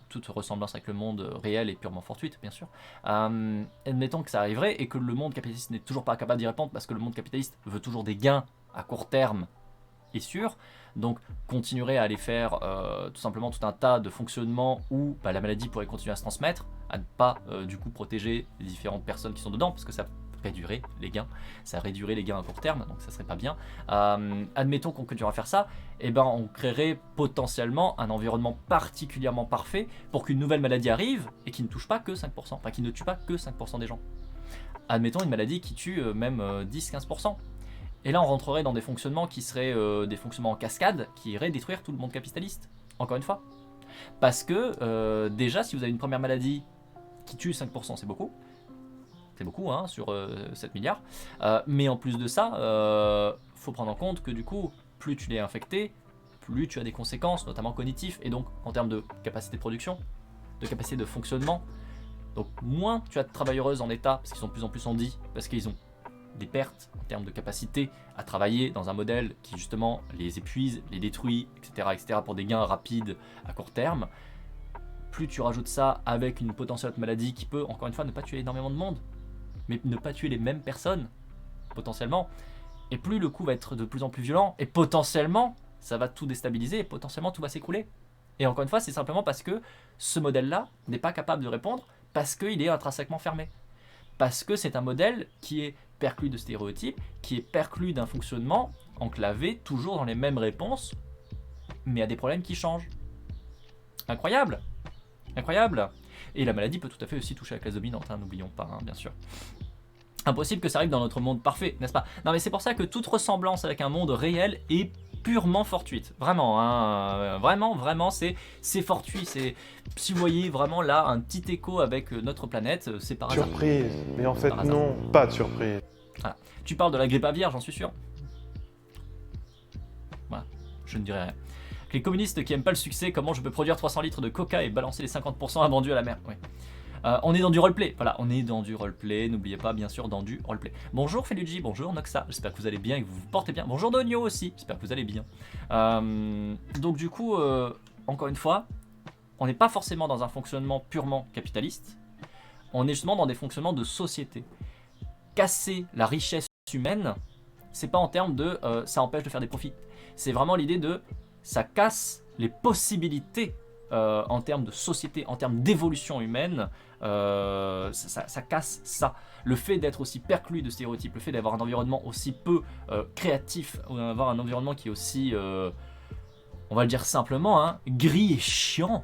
toute ressemblance avec le monde réel est purement fortuite, bien sûr. Admettons que ça arriverait et que le monde capitaliste n'est toujours pas capable d'y répondre parce que le monde capitaliste veut toujours des gains à court terme et sûr, donc continuerait à aller faire tout simplement tout un tas de fonctionnements où la maladie pourrait continuer à se transmettre, à ne pas du coup protéger les différentes personnes qui sont dedans, parce que ça réduirait les gains, à court terme, donc ça serait pas bien. Admettons qu'on continuera à faire ça, et ben on créerait potentiellement un environnement particulièrement parfait pour qu'une nouvelle maladie arrive et qui ne touche pas que 5%, enfin qui ne tue pas que 5% des gens. Admettons une maladie qui tue même 10-15%. Et là, on rentrerait dans des fonctionnements qui seraient des fonctionnements en cascade qui iraient détruire tout le monde capitaliste. Encore une fois. Parce que déjà, si vous avez une première maladie qui tue 5%, c'est beaucoup. C'est beaucoup, hein, sur 7 milliards. Mais en plus de ça, faut prendre en compte que du coup, plus tu l'es infecté, plus tu as des conséquences, notamment cognitives, et donc en termes de capacité de production, de capacité de fonctionnement. Donc moins tu as de travailleuses en état, parce qu'ils sont de plus en plus handis, parce qu'ils ont des pertes en termes de capacité à travailler dans un modèle qui justement les épuise, les détruit, etc. pour des gains rapides à court terme. Plus tu rajoutes ça avec une potentielle maladie qui peut, encore une fois, ne pas tuer énormément de monde, mais ne pas tuer les mêmes personnes, potentiellement, et plus le coup va être de plus en plus violent, et potentiellement, ça va tout déstabiliser, et potentiellement tout va s'écrouler. Et encore une fois, c'est simplement parce que ce modèle-là n'est pas capable de répondre, parce qu'il est intrinsèquement fermé. Parce que c'est un modèle qui est perclus de stéréotypes, qui est perclus d'un fonctionnement enclavé, toujours dans les mêmes réponses, mais à des problèmes qui changent. Incroyable. Incroyable. Et la maladie peut tout à fait aussi toucher la classe dominante, hein, n'oublions pas, hein, bien sûr. Impossible que ça arrive dans notre monde parfait, n'est-ce pas? Non mais c'est pour ça que toute ressemblance avec un monde réel est purement fortuite. Vraiment, hein, vraiment, c'est fortuit. Si vous voyez vraiment là un petit écho avec notre planète, c'est par hasard. Surprise, mais en fait non, pas de surprise. Voilà. Tu parles de la grippe aviaire, j'en suis sûr. Voilà, je ne dirai rien. Les communistes qui aiment pas le succès, comment je peux produire 300 litres de coca et balancer les 50% invendus à la mer? Oui. On est dans du roleplay, voilà, on est dans du roleplay, n'oubliez pas bien sûr dans du roleplay. Bonjour Feluigi, bonjour Noxa, j'espère que vous allez bien et que vous vous portez bien. Bonjour Donio aussi, j'espère que vous allez bien. Donc du coup, encore une fois, on n'est pas forcément dans un fonctionnement purement capitaliste, on est justement dans des fonctionnements de société. Casser la richesse humaine, c'est pas en termes de ça empêche de faire des profits, c'est vraiment l'idée de ça casse les possibilités en termes de société, en termes d'évolution humaine, ça casse ça. Le fait d'être aussi perclus de stéréotypes, le fait d'avoir un environnement aussi peu créatif, ou d'avoir un environnement qui est aussi, on va le dire simplement, hein, gris et chiant.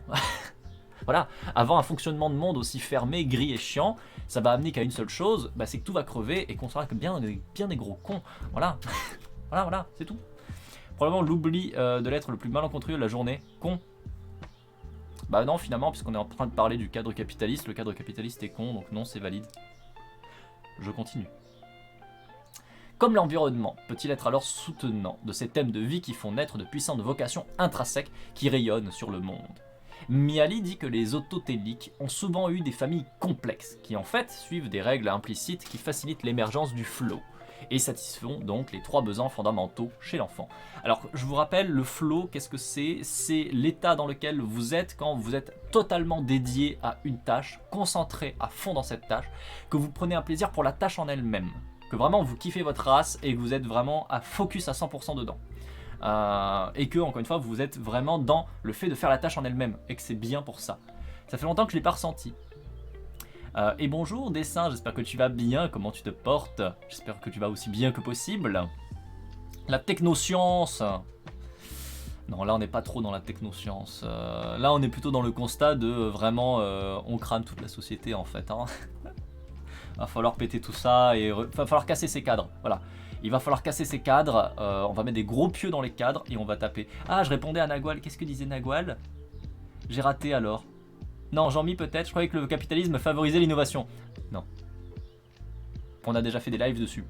Voilà, avoir un fonctionnement de monde aussi fermé, gris et chiant, ça va amener qu'à une seule chose, c'est que tout va crever et qu'on sera que bien des gros cons. Voilà, voilà, c'est tout. Probablement l'oubli de l'être le plus malencontreux de la journée, con. Bah non, finalement, puisqu'on est en train de parler du cadre capitaliste, le cadre capitaliste est con, donc non, c'est valide. Je continue. Comme l'environnement peut-il être alors soutenant de ces thèmes de vie qui font naître de puissantes vocations intrinsèques qui rayonnent sur le monde? Mihaly dit que les autotéliques ont souvent eu des familles complexes, qui en fait suivent des règles implicites qui facilitent l'émergence du flow, et satisfont donc les 3 besoins fondamentaux chez l'enfant. Alors je vous rappelle, le flow, qu'est-ce que c'est? C'est l'état dans lequel vous êtes quand vous êtes totalement dédié à une tâche, concentré à fond dans cette tâche, que vous prenez un plaisir pour la tâche en elle-même, que vraiment vous kiffez votre race et que vous êtes vraiment à focus à 100% dedans. Et que, encore une fois, vous êtes vraiment dans le fait de faire la tâche en elle-même, et que c'est bien pour ça. Ça fait longtemps que je ne l'ai pas ressenti. Et bonjour Dessin, j'espère que tu vas bien, comment tu te portes? J'espère que tu vas aussi bien que possible. La technoscience. Non, là on n'est pas trop dans la technoscience. Là on est plutôt dans le constat de vraiment on crame toute la société en fait. Hein. Va falloir péter tout ça et va falloir casser ces cadres. Voilà. Il va falloir casser ces cadres, on va mettre des gros pieux dans les cadres et on va taper. Ah, je répondais à Nagwal, qu'est-ce que disait Nagwal? J'ai raté alors. Non, Jean-Mi peut-être, je croyais que le capitalisme favorisait l'innovation. Non. On a déjà fait des lives dessus.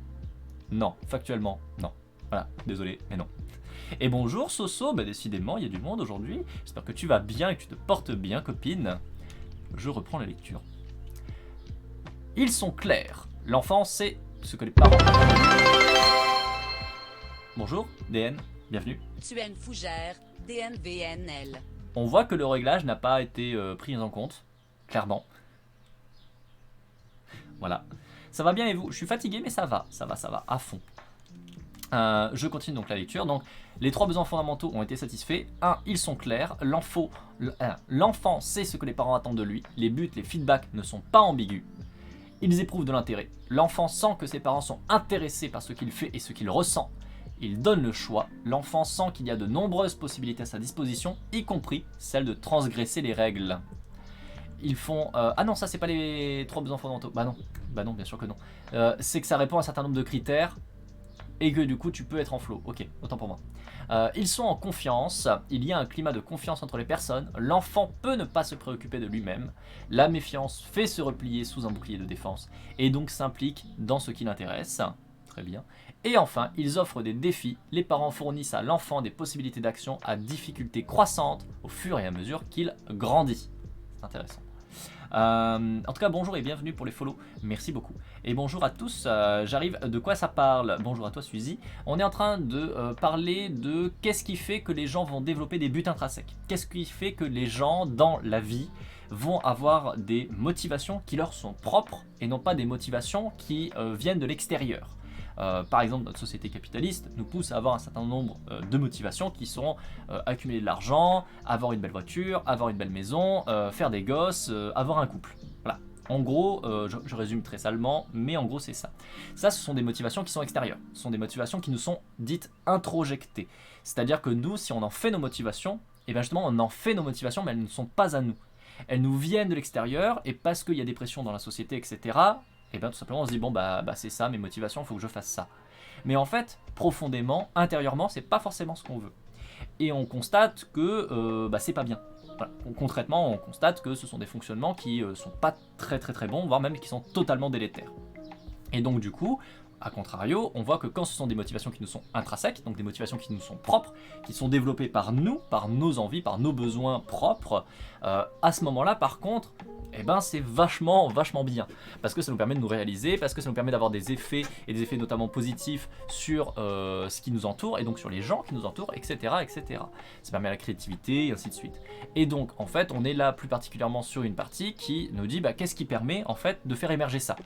Non, factuellement, non. Voilà, désolé, mais non. Et bonjour Soso, décidément, il y a du monde aujourd'hui. J'espère que tu vas bien et que tu te portes bien, copine. Je reprends la lecture. Ils sont clairs. L'enfant, c'est ce que les parents... Bonjour, DN, bienvenue. Tuen Fougère, DNVNL. On voit que le réglage n'a pas été pris en compte, clairement. Voilà. Ça va bien et vous? Je suis fatigué mais ça va, à fond. Je continue donc la lecture. Donc, les 3 besoins fondamentaux ont été satisfaits. 1. Ils sont clairs. L'enfant sait ce que les parents attendent de lui. Les buts, les feedbacks ne sont pas ambigus. Ils éprouvent de l'intérêt. L'enfant sent que ses parents sont intéressés par ce qu'il fait et ce qu'il ressent. Il donne le choix. L'enfant sent qu'il y a de nombreuses possibilités à sa disposition, y compris celle de transgresser les règles. Ils font... Ah non, ça c'est pas les 3 besoins fondamentaux. Bah non, bien sûr que non. C'est que ça répond à un certain nombre de critères et que du coup tu peux être en flow. Ok, autant pour moi. Ils sont en confiance, il y a un climat de confiance entre les personnes, l'enfant peut ne pas se préoccuper de lui-même, la méfiance fait se replier sous un bouclier de défense et donc s'implique dans ce qui l'intéresse. Très bien. Et enfin, ils offrent des défis, les parents fournissent à l'enfant des possibilités d'action à difficulté croissante au fur et à mesure qu'il grandit. C'est intéressant. En tout cas, bonjour et bienvenue pour les follow, merci beaucoup. Et bonjour à tous, j'arrive, de quoi ça parle? Bonjour à toi Suzy. On est en train de parler de qu'est-ce qui fait que les gens vont développer des buts intrinsèques. Qu'est-ce qui fait que les gens dans la vie vont avoir des motivations qui leur sont propres et non pas des motivations qui viennent de l'extérieur. Par exemple, notre société capitaliste nous pousse à avoir un certain nombre de motivations qui sont accumuler de l'argent, avoir une belle voiture, avoir une belle maison, faire des gosses, avoir un couple. Voilà. En gros, je résume très salement, mais en gros c'est ça. Ça, ce sont des motivations qui sont extérieures. Ce sont des motivations qui nous sont dites introjectées. C'est-à-dire que nous, si on en fait nos motivations, et bien justement on en fait nos motivations, mais elles ne sont pas à nous. Elles nous viennent de l'extérieur, et parce qu'il y a des pressions dans la société, etc., et bien tout simplement on se dit bon bah c'est ça mes motivations, il faut que je fasse ça. Mais en fait, profondément, intérieurement, c'est pas forcément ce qu'on veut. Et on constate que c'est pas bien. Voilà. Concrètement, on constate que ce sont des fonctionnements qui sont pas très bons, voire même qui sont totalement délétères. Et donc du coup, a contrario, on voit que quand ce sont des motivations qui nous sont intrinsèques, donc des motivations qui nous sont propres, qui sont développées par nous, par nos envies, par nos besoins propres, à ce moment-là par contre, eh ben c'est vachement bien, parce que ça nous permet de nous réaliser, parce que ça nous permet d'avoir des effets, et des effets notamment positifs sur ce qui nous entoure, et donc sur les gens qui nous entourent, etc. Ça permet la créativité, et ainsi de suite. Et donc en fait, on est là plus particulièrement sur une partie qui nous dit qu'est-ce qui permet en fait de faire émerger ça?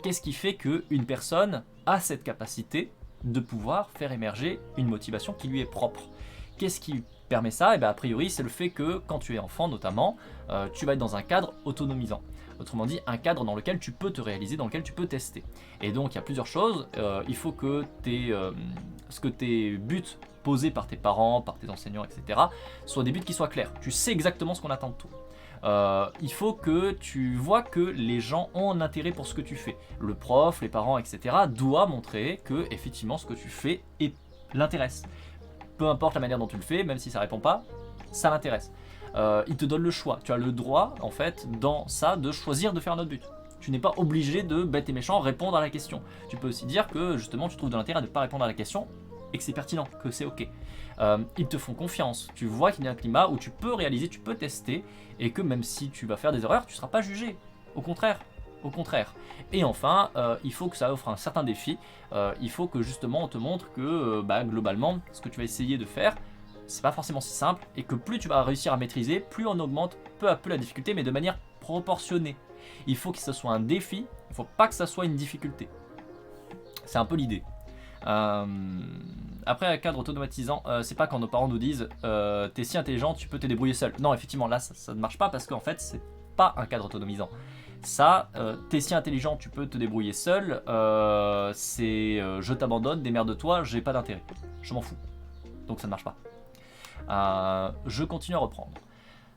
Qu'est-ce qui fait qu'une personne a cette capacité de pouvoir faire émerger une motivation qui lui est propre? Qu'est-ce qui permet ça? Et bien a priori c'est le fait que quand tu es enfant notamment, tu vas être dans un cadre autonomisant. Autrement dit, un cadre dans lequel tu peux te réaliser, dans lequel tu peux tester. Et donc il y a plusieurs choses. Il faut que tes buts posés par tes parents, par tes enseignants, etc. soient des buts qui soient clairs. Tu sais exactement ce qu'on attend de toi. Il faut que tu vois que les gens ont un intérêt pour ce que tu fais. Le prof, les parents, etc. doivent montrer que effectivement ce que tu fais l'intéresse. Peu importe la manière dont tu le fais, même si ça répond pas, ça l'intéresse. Il te donne le choix. Tu as le droit, en fait, dans ça, de choisir de faire un autre but. Tu n'es pas obligé de, bête et méchant, répondre à la question. Tu peux aussi dire que, justement, tu trouves de l'intérêt de ne pas répondre à la question et que c'est pertinent, que c'est ok. Ils te font confiance. Tu vois qu'il y a un climat où tu peux réaliser, tu peux tester, et que même si tu vas faire des erreurs, tu ne seras pas jugé. Au contraire. Et enfin, il faut que ça offre un certain défi. Il faut que justement on te montre que globalement, ce que tu vas essayer de faire, c'est pas forcément si simple, et que plus tu vas réussir à maîtriser, plus on augmente peu à peu la difficulté, mais de manière proportionnée. Il faut que ce soit un défi, il faut pas que ça soit une difficulté. C'est un peu l'idée. Après, un cadre automatisant, c'est pas quand nos parents nous disent t'es si intelligent, tu peux te débrouiller seul. Non, effectivement, là ça ne marche pas parce qu'en fait, c'est pas un cadre autonomisant. Ça, t'es si intelligent, tu peux te débrouiller seul, c'est je t'abandonne, démerde-toi, j'ai pas d'intérêt. Je m'en fous. Donc ça ne marche pas. Je continue à reprendre.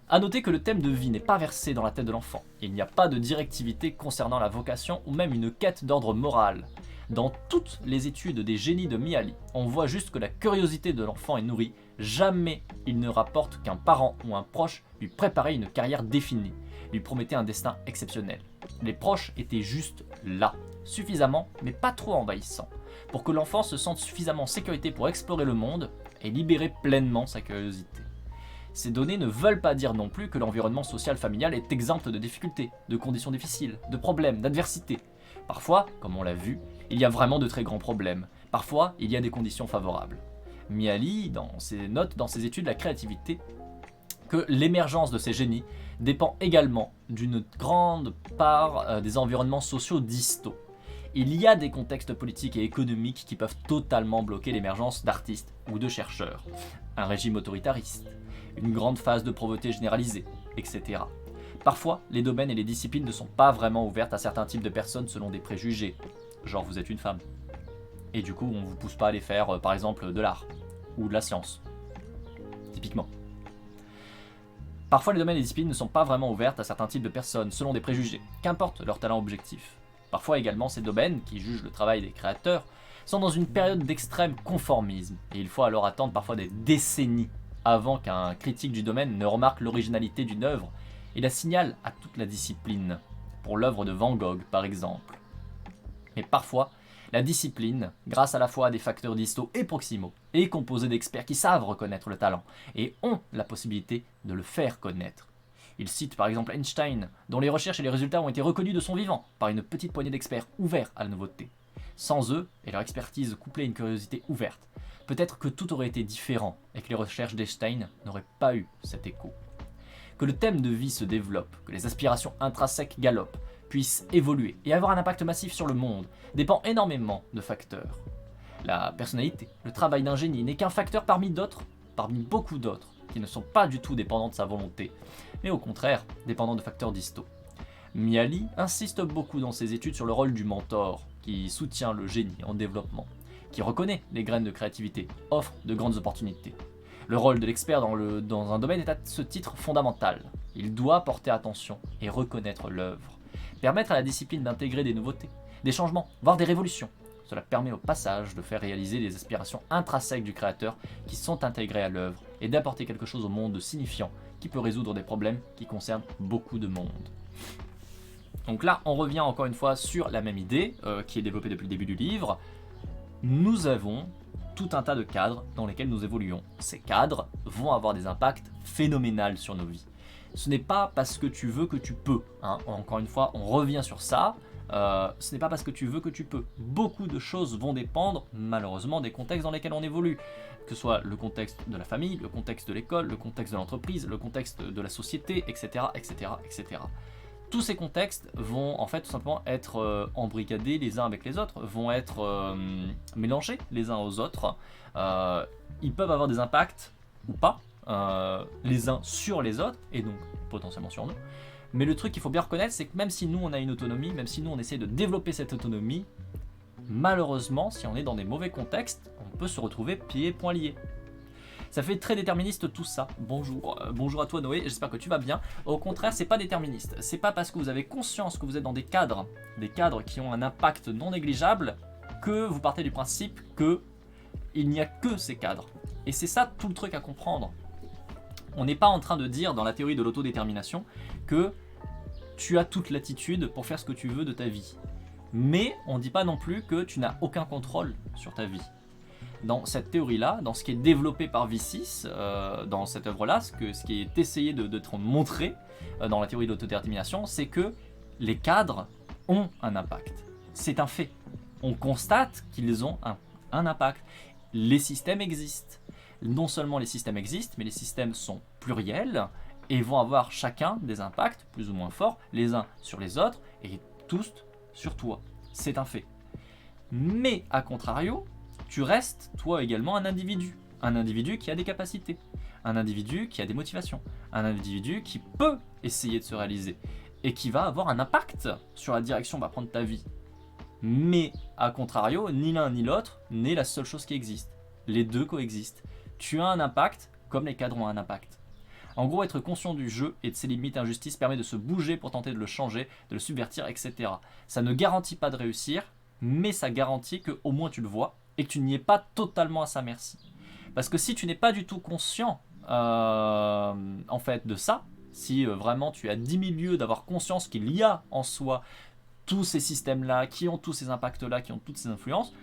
A noter que le thème de vie n'est pas versé dans la tête de l'enfant. Il n'y a pas de directivité concernant la vocation ou même une quête d'ordre moral. Dans toutes les études des génies de Mihaly, on voit juste que la curiosité de l'enfant est nourrie. Jamais il ne rapporte qu'un parent ou un proche lui préparait une carrière définie, lui promettait un destin exceptionnel. Les proches étaient juste là, suffisamment mais pas trop envahissants, pour que l'enfant se sente suffisamment en sécurité pour explorer le monde et libérer pleinement sa curiosité. Ces données ne veulent pas dire non plus que l'environnement social familial est exempt de difficultés, de conditions difficiles, de problèmes, d'adversités. Parfois, comme on l'a vu, il y a vraiment de très grands problèmes. Parfois, il y a des conditions favorables. Mihaly, dans ses notes, dans ses études, la créativité, que l'émergence de ces génies dépend également d'une grande part des environnements sociaux distaux. Il y a des contextes politiques et économiques qui peuvent totalement bloquer l'émergence d'artistes ou de chercheurs. Un régime autoritariste, une grande phase de pauvreté généralisée, etc. Parfois, les domaines et les disciplines ne sont pas vraiment ouvertes à certains types de personnes selon des préjugés. Genre vous êtes une femme. Et du coup, on ne vous pousse pas à aller faire, par exemple, de l'art ou de la science. Typiquement. Parfois, les domaines et les disciplines ne sont pas vraiment ouvertes à certains types de personnes selon des préjugés, qu'importe leur talent objectif. Parfois également, ces domaines, qui jugent le travail des créateurs, sont dans une période d'extrême conformisme, et il faut alors attendre parfois des décennies avant qu'un critique du domaine ne remarque l'originalité d'une œuvre et la signale à toute la discipline, pour l'œuvre de Van Gogh par exemple. Mais parfois, la discipline, grâce à la fois à des facteurs distaux et proximaux, est composée d'experts qui savent reconnaître le talent et ont la possibilité de le faire connaître. Il cite par exemple Einstein, dont les recherches et les résultats ont été reconnus de son vivant par une petite poignée d'experts ouverts à la nouveauté. Sans eux, et leur expertise couplée à une curiosité ouverte, peut-être que tout aurait été différent et que les recherches d'Einstein n'auraient pas eu cet écho. Que le thème de vie se développe, que les aspirations intrinsèques galopent, puissent évoluer et avoir un impact massif sur le monde, dépend énormément de facteurs. La personnalité, le travail d'un génie n'est qu'un facteur parmi d'autres, parmi beaucoup d'autres, qui ne sont pas du tout dépendants de sa volonté, mais au contraire dépendants de facteurs distaux. Mihaly insiste beaucoup dans ses études sur le rôle du mentor, qui soutient le génie en développement, qui reconnaît les graines de créativité, offre de grandes opportunités. Le rôle de l'expert dans un domaine est à ce titre fondamental. Il doit porter attention et reconnaître l'œuvre, permettre à la discipline d'intégrer des nouveautés, des changements, voire des révolutions. Cela permet au passage de faire réaliser les aspirations intrinsèques du créateur qui sont intégrées à l'œuvre et d'apporter quelque chose au monde de signifiant qui peut résoudre des problèmes qui concernent beaucoup de monde. Donc là, on revient encore une fois sur la même idée qui est développée depuis le début du livre. Nous avons tout un tas de cadres dans lesquels nous évoluons. Ces cadres vont avoir des impacts phénoménaux sur nos vies. Ce n'est pas parce que tu veux que tu peux. Hein. Encore une fois, on revient sur ça. Ce n'est pas parce que tu veux que tu peux. Beaucoup de choses vont dépendre, malheureusement, des contextes dans lesquels on évolue. Que ce soit le contexte de la famille, le contexte de l'école, le contexte de l'entreprise, le contexte de la société, etc., etc., etc. Tous ces contextes vont en fait tout simplement être embrigadés les uns avec les autres, vont être mélangés les uns aux autres. Ils peuvent avoir des impacts ou pas, les uns sur les autres, et donc potentiellement sur nous. Mais le truc qu'il faut bien reconnaître, c'est que même si nous on a une autonomie, même si nous on essaie de développer cette autonomie, malheureusement, si on est dans des mauvais contextes, on peut se retrouver pieds et poings liés. Ça fait très déterministe tout ça. Bonjour, bonjour à toi Noé, j'espère que tu vas bien. Au contraire, c'est pas déterministe. C'est pas parce que vous avez conscience que vous êtes dans des cadres qui ont un impact non négligeable, que vous partez du principe que il n'y a que ces cadres. Et c'est ça tout le truc à comprendre. On n'est pas en train de dire dans la théorie de l'autodétermination que tu as toute latitude pour faire ce que tu veux de ta vie. Mais on ne dit pas non plus que tu n'as aucun contrôle sur ta vie. Dans cette théorie-là, dans ce qui est développé par V6, dans cette œuvre-là, ce qui est essayé d'être montré dans la théorie de l'autodétermination, c'est que les cadres ont un impact. C'est un fait. On constate qu'ils ont un impact. Les systèmes existent. Non seulement les systèmes existent, mais les systèmes sont pluriels et vont avoir chacun des impacts plus ou moins forts, les uns sur les autres et tous sur toi. C'est un fait. Mais à contrario, tu restes toi également un individu qui a des capacités, un individu qui a des motivations, un individu qui peut essayer de se réaliser et qui va avoir un impact sur la direction va prendre ta vie. Mais à contrario, ni l'un ni l'autre n'est la seule chose qui existe. Les deux coexistent. Tu as un impact comme les cadres ont un impact. En gros, être conscient du jeu et de ses limites et injustices permet de se bouger pour tenter de le changer, de le subvertir, etc. Ça ne garantit pas de réussir, mais ça garantit qu'au moins tu le vois et que tu n'y es pas totalement à sa merci. Parce que si tu n'es pas du tout conscient en fait de ça, si vraiment tu es à 10 000 lieues d'avoir conscience qu'il y a en soi tous ces systèmes-là, qui ont tous ces impacts-là, qui ont toutes ces influences,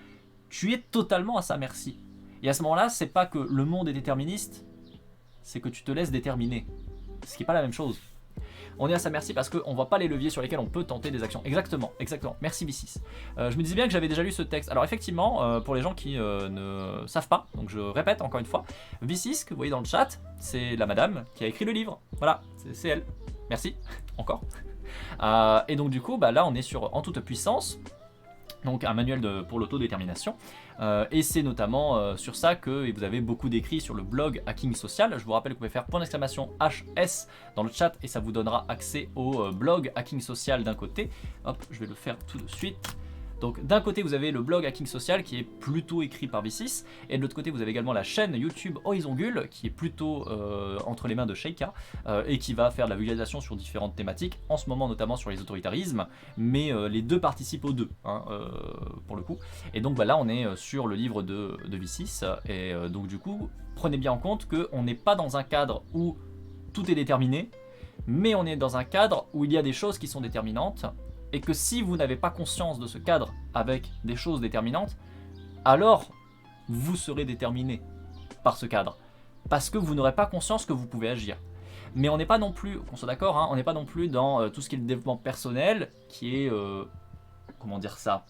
tu es totalement à sa merci. Et à ce moment-là, c'est pas que le monde est déterministe, c'est que tu te laisses déterminer. Ce qui n'est pas la même chose. On est à sa merci parce qu'on ne voit pas les leviers sur lesquels on peut tenter des actions. Exactement, exactement. Merci V6. Je me disais bien que j'avais déjà lu ce texte. Alors effectivement, pour les gens qui ne savent pas, donc je répète encore une fois, V6, que vous voyez dans le chat, c'est la madame qui a écrit le livre. Voilà, c'est elle. Merci, encore. Et donc du coup, bah, là on est sur En toute puissance. Donc un manuel pour l'autodétermination, et c'est notamment sur ça que vous avez beaucoup d'écrits sur le blog Hacking Social. Je vous rappelle que vous pouvez faire !HS dans le chat et ça vous donnera accès au blog Hacking Social d'un côté. Hop, je vais le faire tout de suite. Donc d'un côté vous avez le blog Hacking Social qui est plutôt écrit par V6, et de l'autre côté vous avez également la chaîne YouTube Horizon Gull qui est plutôt entre les mains de Sheikah, et qui va faire de la vulgarisation sur différentes thématiques, en ce moment notamment sur les autoritarismes, mais les deux participent aux deux, hein, pour le coup. Et donc bah, là on est sur le livre de V6, et donc du coup prenez bien en compte qu'on n'est pas dans un cadre où tout est déterminé, mais on est dans un cadre où il y a des choses qui sont déterminantes, et que si vous n'avez pas conscience de ce cadre avec des choses déterminantes, alors vous serez déterminé par ce cadre, parce que vous n'aurez pas conscience que vous pouvez agir. Mais on n'est pas non plus, qu'on soit d'accord, hein, on n'est pas non plus dans tout ce qui est le développement personnel, qui est, comment dire ça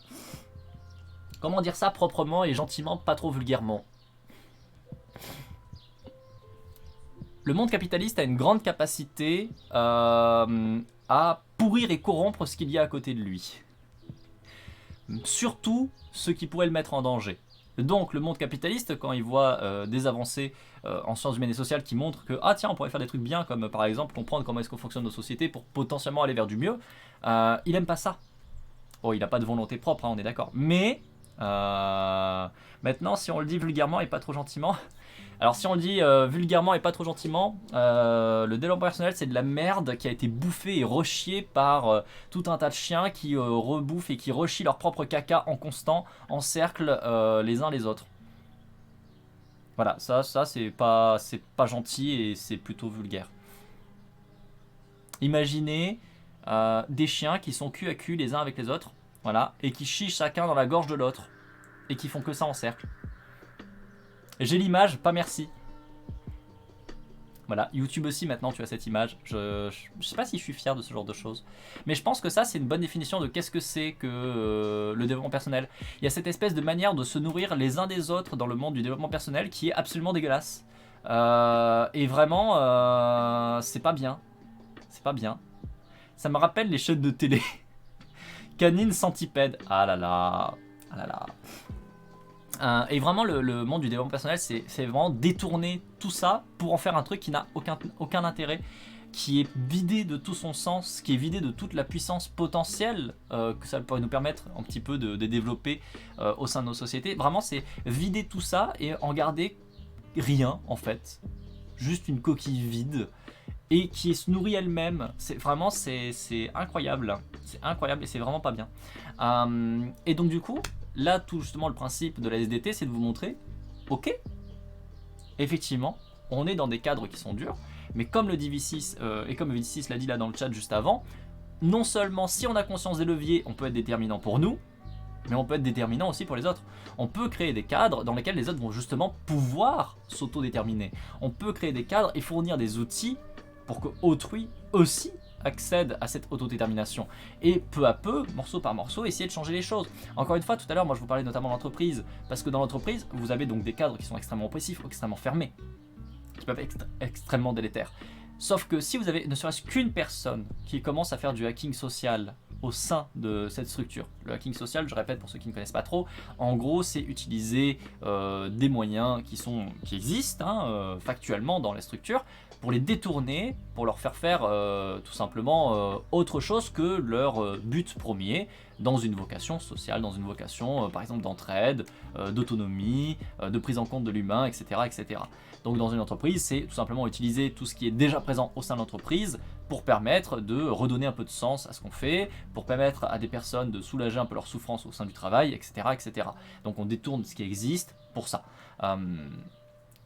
proprement et gentiment, pas trop vulgairement. Le monde capitaliste a une grande capacité à pourrir et corrompre ce qu'il y a à côté de lui. Surtout ce qui pourrait le mettre en danger. Donc le monde capitaliste, quand il voit des avancées en sciences humaines et sociales qui montrent que ah tiens on pourrait faire des trucs bien, comme par exemple comprendre comment est-ce qu'on fonctionne nos sociétés pour potentiellement aller vers du mieux, il aime pas ça. Bon, il n'a pas de volonté propre, hein, on est d'accord. Mais maintenant, si on le dit vulgairement et pas trop gentiment, alors si on le dit vulgairement et pas trop gentiment, le développement personnel c'est de la merde qui a été bouffée et rechiée par tout un tas de chiens qui rebouffent et qui rechient leur propre caca en constant, en cercle, les uns les autres. Voilà, ça c'est pas gentil et c'est plutôt vulgaire. Imaginez des chiens qui sont cul à cul les uns avec les autres, voilà, et qui chient chacun dans la gorge de l'autre, et qui font que ça en cercle. J'ai l'image, pas merci. Voilà, YouTube aussi maintenant tu as cette image. Je sais pas si je suis fier de ce genre de choses. Mais je pense que ça c'est une bonne définition de qu'est-ce que c'est que le développement personnel. Il y a cette espèce de manière de se nourrir les uns des autres dans le monde du développement personnel qui est absolument dégueulasse. Et vraiment, c'est pas bien. C'est pas bien. Ça me rappelle les chaînes de télé. Canine centipède. Ah là là. Ah là là. Et vraiment le monde du développement personnel c'est vraiment détourner tout ça pour en faire un truc qui n'a aucun intérêt, qui est vidé de tout son sens, qui est vidé de toute la puissance potentielle que ça pourrait nous permettre un petit peu de développer au sein de nos sociétés. Vraiment c'est vider tout ça et en garder rien en fait, juste une coquille vide et qui se nourrit elle-même. C'est vraiment c'est incroyable, c'est incroyable et c'est vraiment pas bien. Et donc du coup là, tout justement, le principe de la SDT, c'est de vous montrer, ok, effectivement, on est dans des cadres qui sont durs, mais comme le dit V6, et comme V6 l'a dit là dans le chat juste avant, non seulement si on a conscience des leviers, on peut être déterminant pour nous, mais on peut être déterminant aussi pour les autres. On peut créer des cadres dans lesquels les autres vont justement pouvoir s'autodéterminer. On peut créer des cadres et fournir des outils pour que autrui aussi accède à cette autodétermination et peu à peu, morceau par morceau, essayer de changer les choses. Encore une fois, tout à l'heure, moi je vous parlais notamment d'entreprise, parce que dans l'entreprise, vous avez donc des cadres qui sont extrêmement oppressifs, extrêmement fermés, qui peuvent être extrêmement délétères. Sauf que si vous avez ne serait-ce qu'une personne qui commence à faire du hacking social au sein de cette structure, le hacking social, je répète pour ceux qui ne connaissent pas trop, en gros c'est utiliser des moyens qui existent factuellement dans les structures, pour les détourner, pour leur faire faire tout simplement autre chose que leur but premier, dans une vocation sociale, dans une vocation par exemple d'entraide, d'autonomie, de prise en compte de l'humain, etc., etc. Donc dans une entreprise, c'est tout simplement utiliser tout ce qui est déjà présent au sein de l'entreprise pour permettre de redonner un peu de sens à ce qu'on fait, pour permettre à des personnes de soulager un peu leur souffrance au sein du travail, etc., etc. Donc on détourne ce qui existe pour ça.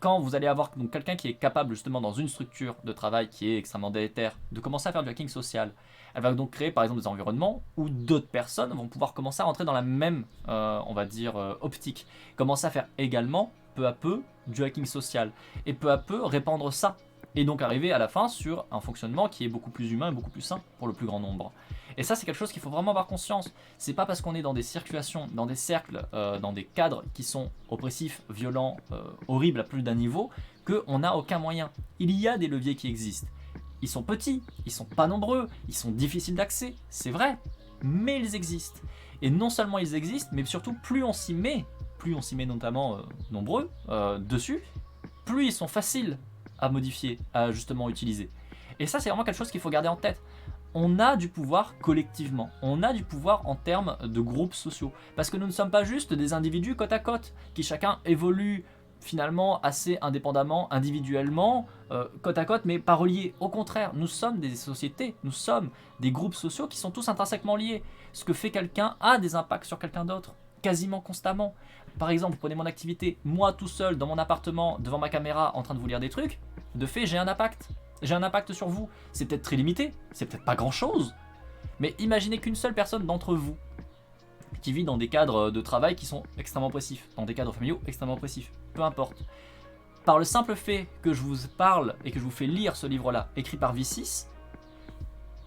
Quand vous allez avoir donc quelqu'un qui est capable justement dans une structure de travail qui est extrêmement délétère de commencer à faire du hacking social, elle va donc créer par exemple des environnements où d'autres personnes vont pouvoir commencer à rentrer dans la même on va dire optique, commencer à faire également peu à peu du hacking social, et peu à peu répandre ça, et donc arriver à la fin sur un fonctionnement qui est beaucoup plus humain et beaucoup plus sain pour le plus grand nombre. Et ça, c'est quelque chose qu'il faut vraiment avoir conscience. C'est pas parce qu'on est dans des circulations, dans des cercles, dans des cadres qui sont oppressifs, violents, horribles à plus d'un niveau, qu'on n'a aucun moyen. Il y a des leviers qui existent. Ils sont petits, ils sont pas nombreux, ils sont difficiles d'accès, c'est vrai, mais ils existent. Et non seulement ils existent, mais surtout plus on s'y met notamment nombreux dessus, plus ils sont faciles à modifier, à justement utiliser. Et ça, c'est vraiment quelque chose qu'il faut garder en tête. On a du pouvoir collectivement, on a du pouvoir en termes de groupes sociaux, parce que nous ne sommes pas juste des individus côte à côte, qui chacun évolue finalement assez indépendamment, individuellement, côte à côte, mais pas reliés. Au contraire, nous sommes des sociétés, nous sommes des groupes sociaux qui sont tous intrinsèquement liés. Ce que fait quelqu'un a des impacts sur quelqu'un d'autre, quasiment constamment. Par exemple, prenez mon activité, moi tout seul dans mon appartement, devant ma caméra, en train de vous lire des trucs, de fait j'ai un impact. J'ai un impact sur vous. C'est peut-être très limité, c'est peut-être pas grand-chose, mais imaginez qu'une seule personne d'entre vous, qui vit dans des cadres de travail qui sont extrêmement oppressifs, dans des cadres familiaux extrêmement oppressifs, peu importe. Par le simple fait que je vous parle et que je vous fais lire ce livre-là, écrit par V6,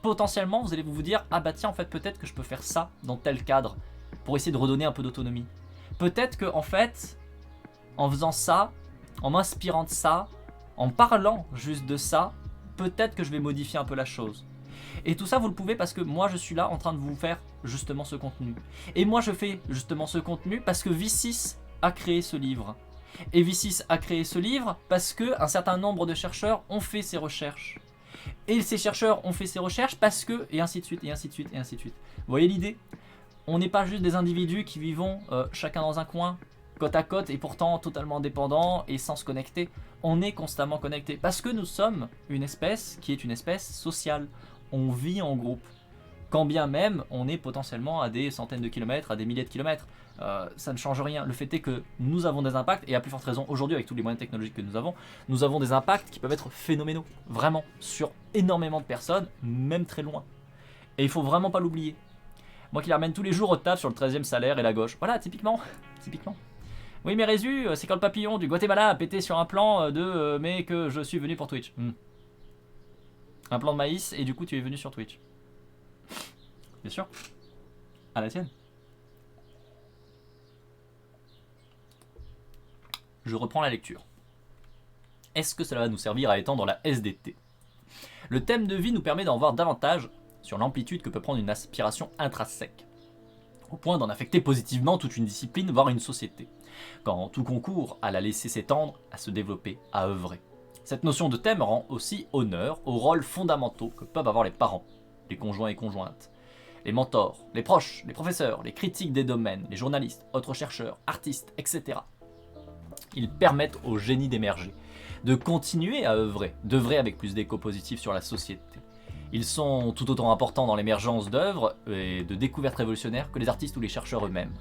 potentiellement vous allez vous dire « Ah bah tiens, en fait, peut-être que je peux faire ça dans tel cadre pour essayer de redonner un peu d'autonomie. » Peut-être que, en fait, en faisant ça, en m'inspirant de ça, en parlant juste de ça, peut-être que je vais modifier un peu la chose. Et tout ça, vous le pouvez parce que moi, je suis là en train de vous faire justement ce contenu. Et moi, je fais justement ce contenu parce que V6 a créé ce livre. Et V6 a créé ce livre parce qu'un certain nombre de chercheurs ont fait ces recherches. Et ces chercheurs ont fait ces recherches parce que... Et ainsi de suite, et ainsi de suite, et ainsi de suite. Vous voyez l'idée ? On n'est pas juste des individus qui vivons chacun dans un coin, côte à côte, et pourtant totalement indépendants et sans se connecter. On est constamment connectés parce que nous sommes une espèce qui est une espèce sociale. On vit en groupe. Quand bien même on est potentiellement à des centaines de kilomètres, à des milliers de kilomètres. Ça ne change rien. Le fait est que nous avons des impacts, et à plus forte raison aujourd'hui avec tous les moyens technologiques que nous avons des impacts qui peuvent être phénoménaux, vraiment, sur énormément de personnes, même très loin. Et il faut vraiment pas l'oublier. Moi qui les ramène tous les jours au taf sur le 13e salaire et la gauche. Voilà, typiquement. Typiquement. Oui, mais Résu, c'est quand le papillon du Guatemala a pété sur un plan de mais que je suis venu pour Twitch. Un plan de maïs, et du coup tu es venu sur Twitch. Bien sûr. À la tienne. Je reprends la lecture. Est-ce que cela va nous servir à étendre la SDT ? Le thème de vie nous permet d'en voir davantage sur l'amplitude que peut prendre une aspiration intrinsèque, au point d'en affecter positivement toute une discipline, voire une société, quand tout concourt à la laisser s'étendre, à se développer, à œuvrer. Cette notion de thème rend aussi honneur aux rôles fondamentaux que peuvent avoir les parents, les conjoints et conjointes, les mentors, les proches, les professeurs, les critiques des domaines, les journalistes, autres chercheurs, artistes, etc. Ils permettent au génie d'émerger, de continuer à œuvrer, d'œuvrer avec plus d'écho positif sur la société. Ils sont tout autant importants dans l'émergence d'œuvres et de découvertes révolutionnaires que les artistes ou les chercheurs eux-mêmes.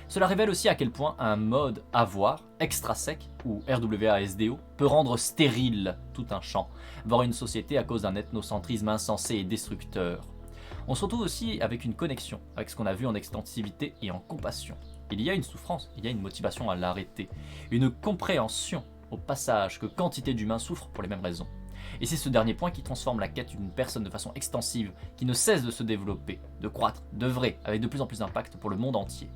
Cela révèle aussi à quel point un mode avoir, extrasec ou RWASDO, peut rendre stérile tout un champ, voire une société à cause d'un ethnocentrisme insensé et destructeur. On se retrouve aussi avec une connexion avec ce qu'on a vu en extensivité et en compassion. Il y a une souffrance, il y a une motivation à l'arrêter, une compréhension au passage que quantité d'humains souffrent pour les mêmes raisons. Et c'est ce dernier point qui transforme la quête d'une personne de façon extensive, qui ne cesse de se développer, de croître, d'œuvrer, avec de plus en plus d'impact pour le monde entier.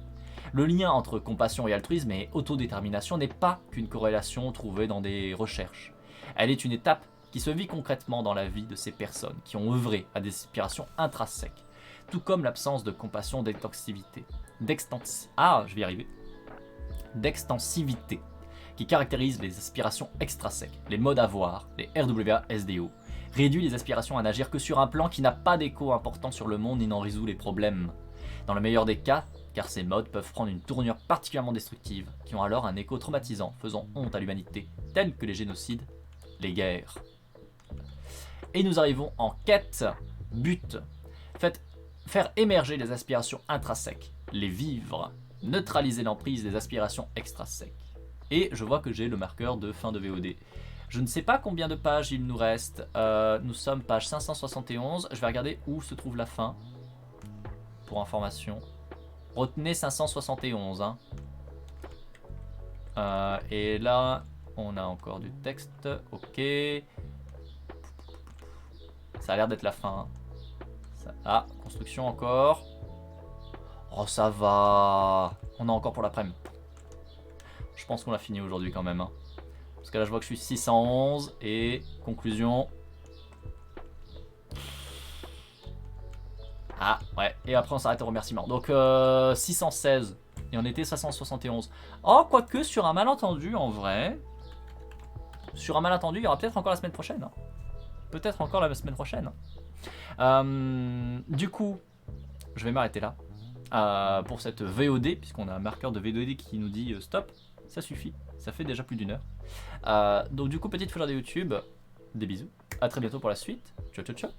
Le lien entre compassion et altruisme et autodétermination n'est pas qu'une corrélation trouvée dans des recherches. Elle est une étape qui se vit concrètement dans la vie de ces personnes qui ont œuvré à des aspirations intrinsèques, tout comme l'absence de compassion d'extensivité, d'extensivité, qui caractérise les aspirations extrinsèques, les modes avoir, les RWASDO, réduit les aspirations à n'agir que sur un plan qui n'a pas d'écho important sur le monde ni n'en résout les problèmes. Dans le meilleur des cas, car ces modes peuvent prendre une tournure particulièrement destructive, qui ont alors un écho traumatisant faisant honte à l'humanité, tels que les génocides, les guerres. Et nous arrivons en quête, but. Faire émerger les aspirations intrinsèques, les vivre, neutraliser l'emprise des aspirations extrinsèques. Et je vois que j'ai le marqueur de fin de VOD. Je ne sais pas combien de pages il nous reste. Nous sommes page 571. Je vais regarder où se trouve la fin. Pour information. Retenez 571. Hein. Et là, On a encore du texte. Ok. Ça a l'air d'être la fin. Ah, construction encore. Oh, ça va. On a encore pour l'après-midi. Je pense qu'on l'a fini aujourd'hui quand même. Hein. Parce que là, je vois que je suis 611. Et conclusion. Ah, ouais. Et après, on s'arrête au remerciement. Donc, 616. Et on était 571. Oh, quoique, sur un malentendu, en vrai. Sur un malentendu, il y aura peut-être encore la semaine prochaine. Hein. Peut-être encore la semaine prochaine. Du coup, je vais m'arrêter là. Pour cette VOD, puisqu'on a un marqueur de VOD qui nous dit stop. Ça suffit. Ça fait déjà plus d'1 heure. Donc, du coup, petite fouleur de YouTube. Des bisous. À très bientôt pour la suite. Ciao, ciao, ciao.